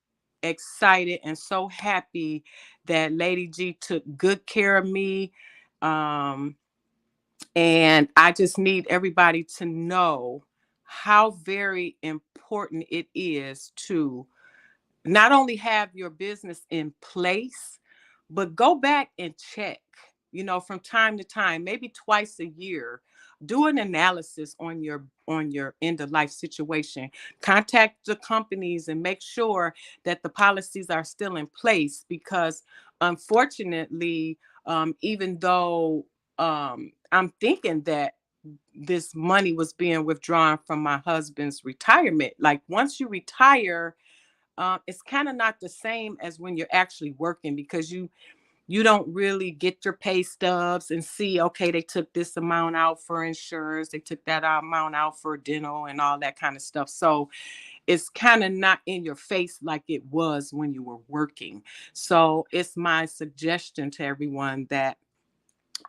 F: excited and so happy that Lady G took good care of me. Um, and I just need everybody to know how very important it is to not only have your business in place, but go back and check, from time to time, maybe twice a year, do an analysis on your end of life situation. Contact the companies and make sure that the policies are still in place, because unfortunately, even though I'm thinking that this money was being withdrawn from my husband's retirement, like once you retire, it's kind of not the same as when you're actually working, because you don't really get your pay stubs and see, okay, they took this amount out for insurance, they took that amount out for dental and all that kind of stuff. So it's kind of not in your face like it was when you were working. So it's my suggestion to everyone that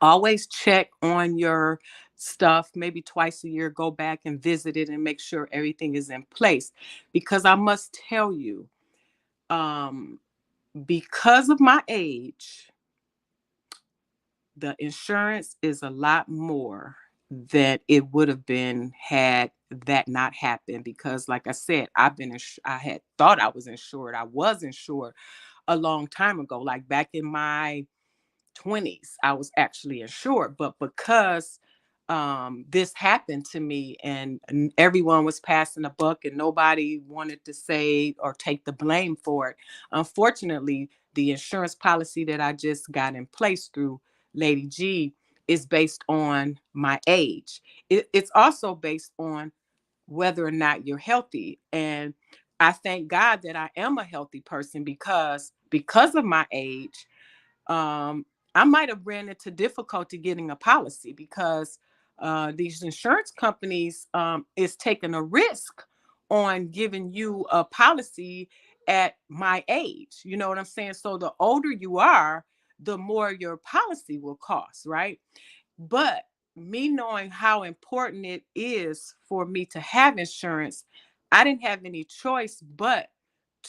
F: always check on your stuff, maybe twice a year, go back and visit it and make sure everything is in place. Because I must tell you, um, because of my age, the insurance is a lot more than it would have been had that not happened. Because, like I said, I had thought I was insured. I was insured a long time ago, like back in my 20s, I was actually insured. But because this happened to me, and everyone was passing a buck and nobody wanted to say or take the blame for it, unfortunately, the insurance policy that I just got in place through Lady G is based on my age. It's also based on whether or not you're healthy. And I thank God that I am a healthy person, because of my age, um, I might have ran into difficulty getting a policy, because these insurance companies is taking a risk on giving you a policy at my age. You know what I'm saying? So the older you are, the more your policy will cost, right? But me knowing how important it is for me to have insurance, I didn't have any choice but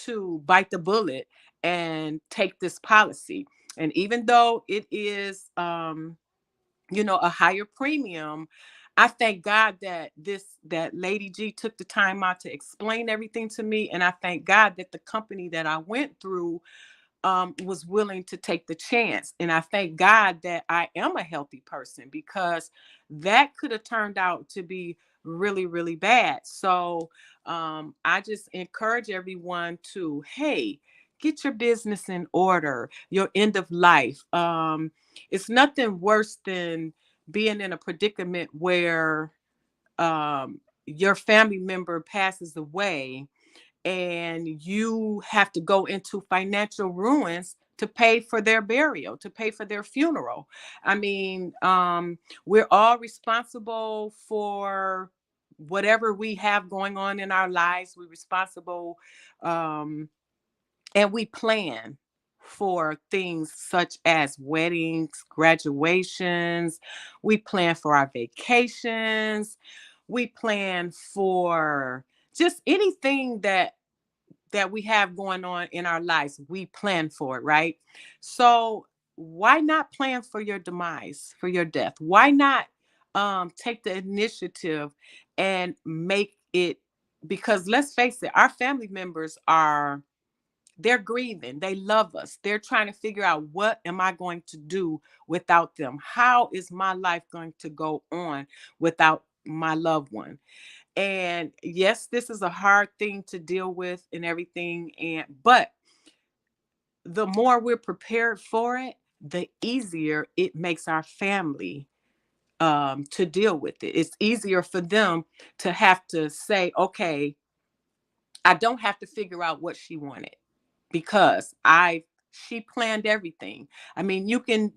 F: to bite the bullet and take this policy. And even though it is, a higher premium, I thank God that Lady G took the time out to explain everything to me. And I thank God that the company that I went through was willing to take the chance. And I thank God that I am a healthy person, because that could have turned out to be really, really bad. So I just encourage everyone to, hey, get your business in order, your end of life. It's nothing worse than being in a predicament where your family member passes away and you have to go into financial ruins to pay for their burial, to pay for their funeral. I mean, we're all responsible for whatever we have going on in our lives. We're responsible, and we plan for things such as weddings, graduations. We plan for our vacations. We plan for just anything that we have going on in our lives. We plan for it, right? So why not plan for your demise, for your death? Why not take the initiative and make it? Because let's face it, our family members are they're grieving. They love us. They're trying to figure out, what am I going to do without them? How is my life going to go on without my loved one? And yes, this is a hard thing to deal with and everything. But the more we're prepared for it, the easier it makes our family to deal with it. It's easier for them to have to say, okay, I don't have to figure out what she wanted, because she planned everything. I mean, you can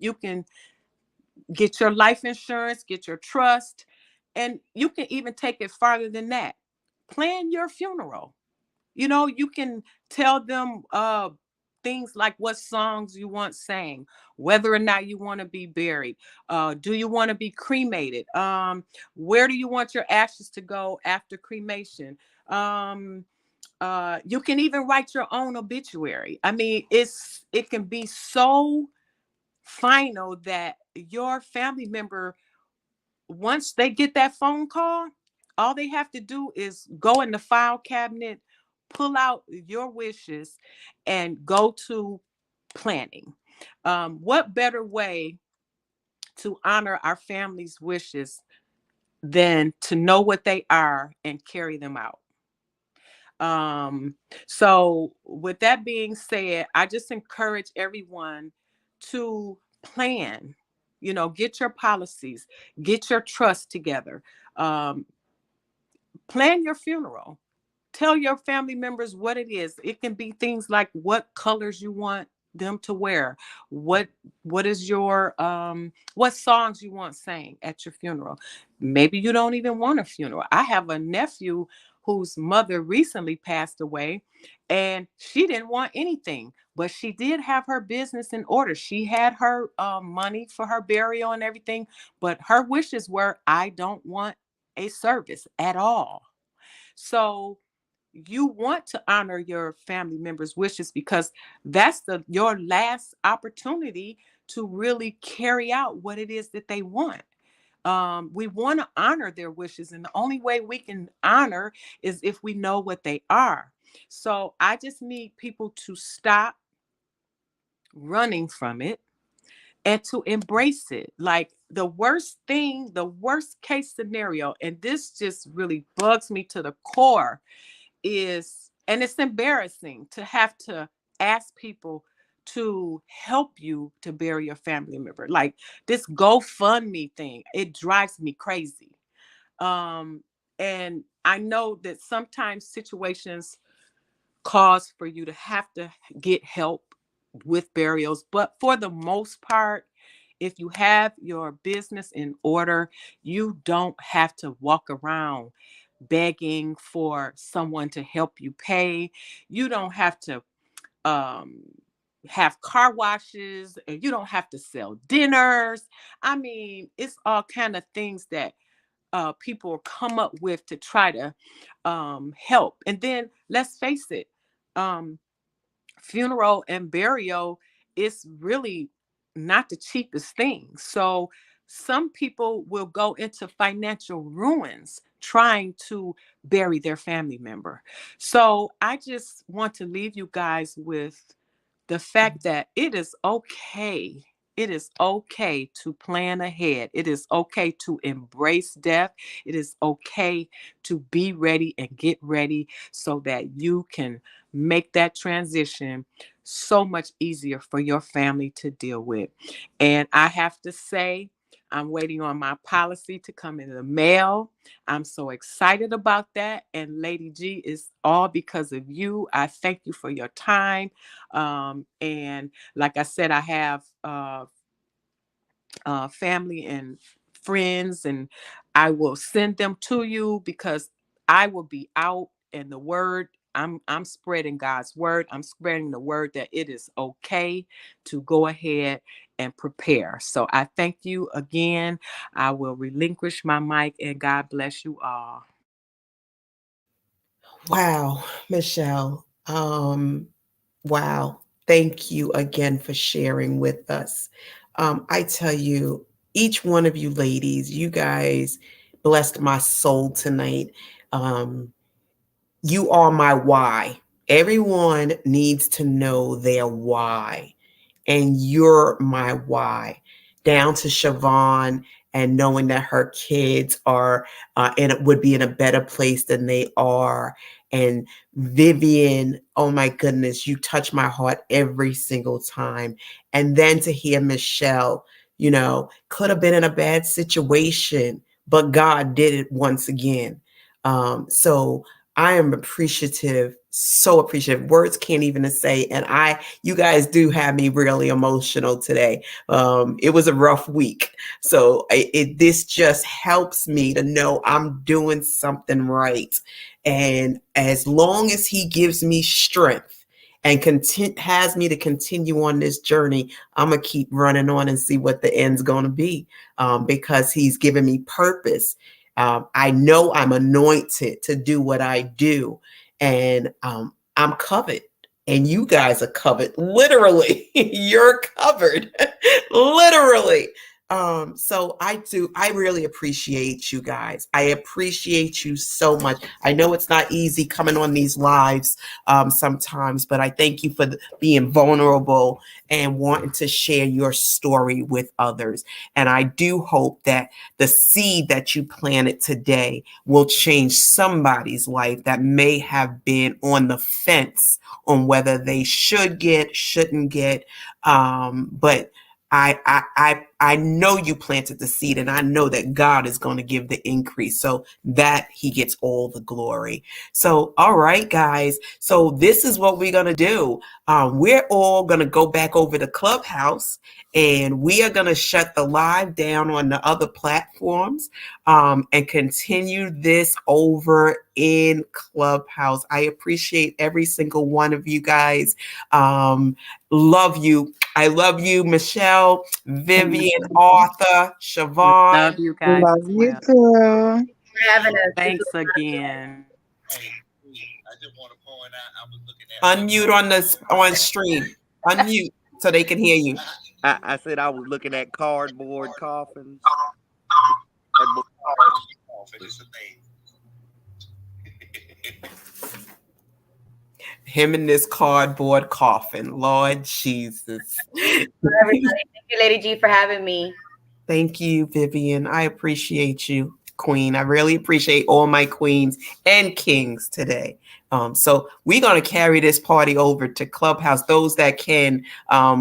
F: get your life insurance, get your trust, and you can even take it farther than that. Plan your funeral. You can tell them things like what songs you want sang, whether or not you want to be buried. Do you want to be cremated? Where do you want your ashes to go after cremation? You can even write your own obituary. I mean, it can be so final that your family member, once they get that phone call, all they have to do is go in the file cabinet, pull out your wishes, and go to planning. What better way to honor our family's wishes than to know what they are and carry them out? Um, so with that being said, I just encourage everyone to plan, get your policies, get your trust together, um, plan your funeral. Tell your family members what it is. It can be things like what colors you want them to wear, what is your what songs you want sang at your funeral. Maybe you don't even want a funeral. I have a nephew whose mother recently passed away, and she didn't want anything, but she did have her business in order. She had her money for her burial and everything, but her wishes were, I don't want a service at all. So you want to honor your family members' wishes, because that's your last opportunity to really carry out what it is that they want. We want to honor their wishes, and the only way we can honor is if we know what they are. So I just need people to stop running from it and to embrace it. Like the worst case scenario, and this just really bugs me to the core, is, and it's embarrassing to have to ask people to help you to bury your family member. Like this GoFundMe thing, it drives me crazy. Um, and I know that sometimes situations cause for you to have to get help with burials, but for the most part, if you have your business in order, you don't have to walk around begging for someone to help you pay. You don't have to um, have car washes, and you don't have to sell dinners. I mean, it's all kind of things that people come up with to try to help. And then let's face it, um, funeral and burial is really not the cheapest thing. So some people will go into financial ruins trying to bury their family member. So I just want to leave you guys with the fact that it is okay. It is okay to plan ahead. It is okay to embrace death. It is okay to be ready and get ready so that you can make that transition so much easier for your family to deal with. And I have to say, I'm waiting on my policy to come in the mail. I'm so excited about that. And Lady G, is all because of you. I thank you for your time. And like I said, I have family and friends, and I will send them to you, because I will be out, and the word, I'm spreading God's word. I'm spreading the word that it is okay to go ahead and prepare. So I thank you again. I will relinquish my mic, and God bless you all.
A: Wow, Michelle. Wow. Thank you again for sharing with us. I tell you, each one of you ladies, you guys blessed my soul tonight. You are my why. Everyone needs to know their why, and you're my why. Down to Siobhan and knowing that her kids are and would be in a better place than they are. And Vivian, oh my goodness, you touch my heart every single time. And then to hear Michelle, could have been in a bad situation, but God did it once again. So I am appreciative, so appreciative. Words can't even say. And you guys do have me really emotional today. It was a rough week. So this just helps me to know I'm doing something right. And as long as he gives me strength and has me to continue on this journey, I'm going to keep running on and see what the end's going to be, because he's given me purpose. I know I'm anointed to do what I do, and I'm covered. And you guys are covered. Literally, you're covered. Literally. So I really appreciate you guys. I appreciate you so much. I know it's not easy coming on these lives sometimes, but I thank you for being vulnerable and wanting to share your story with others. And I do hope that the seed that you planted today will change somebody's life that may have been on the fence on whether they shouldn't get. But I know you planted the seed, and I know that God is going to give the increase, so that he gets all the glory. So, all right, guys. So this is what we're going to do. We're all going to go back over to Clubhouse, and we are going to shut the live down on the other platforms, and continue this over in Clubhouse. I appreciate every single one of you guys. Love you. I love you, Michelle, Vivian, Arthur, Siobhan.
F: Love you guys
C: Love
F: as
C: you
F: well.
C: too.
E: For having us.
F: Thanks again.
D: Hey, I just want to point out I was looking at
A: Unmute on stream. Unmute so they can hear you.
B: I said I was looking at cardboard coffins.
D: It's a name.
A: Him in this cardboard coffin. Lord Jesus.
E: Everybody. Thank you, Lady G, for having me.
A: Thank you, Vivian. I appreciate you, Queen. I really appreciate all my queens and kings today. So we're going to carry this party over to Clubhouse. Those that can,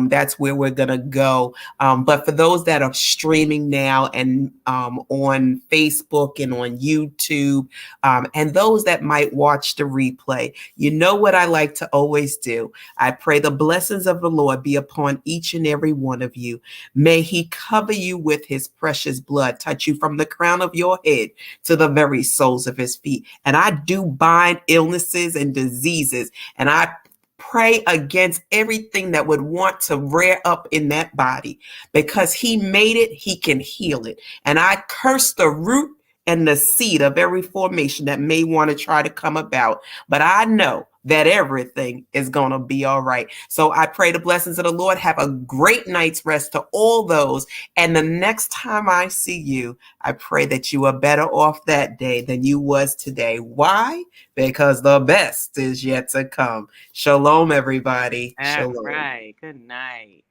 A: that's where we're going to go. But for those that are streaming now and on Facebook and on YouTube, and those that might watch the replay, you know what I like to always do. I pray the blessings of the Lord be upon each and every one of you. May he cover you with his precious blood, touch you from the crown of your head to the very soles of his feet. And I do bind illnesses and diseases, and I pray against everything that would want to rear up in that body, because he made it, he can heal it. And I curse the root and the seed of every formation that may want to try to come about. But I know that everything is going to be all right. So I pray the blessings of the Lord. Have a great night's rest to all those. And the next time I see you, I pray that you are better off that day than you was today. Why? Because the best is yet to come. Shalom, everybody.
F: All
A: Shalom.
F: right. Good night.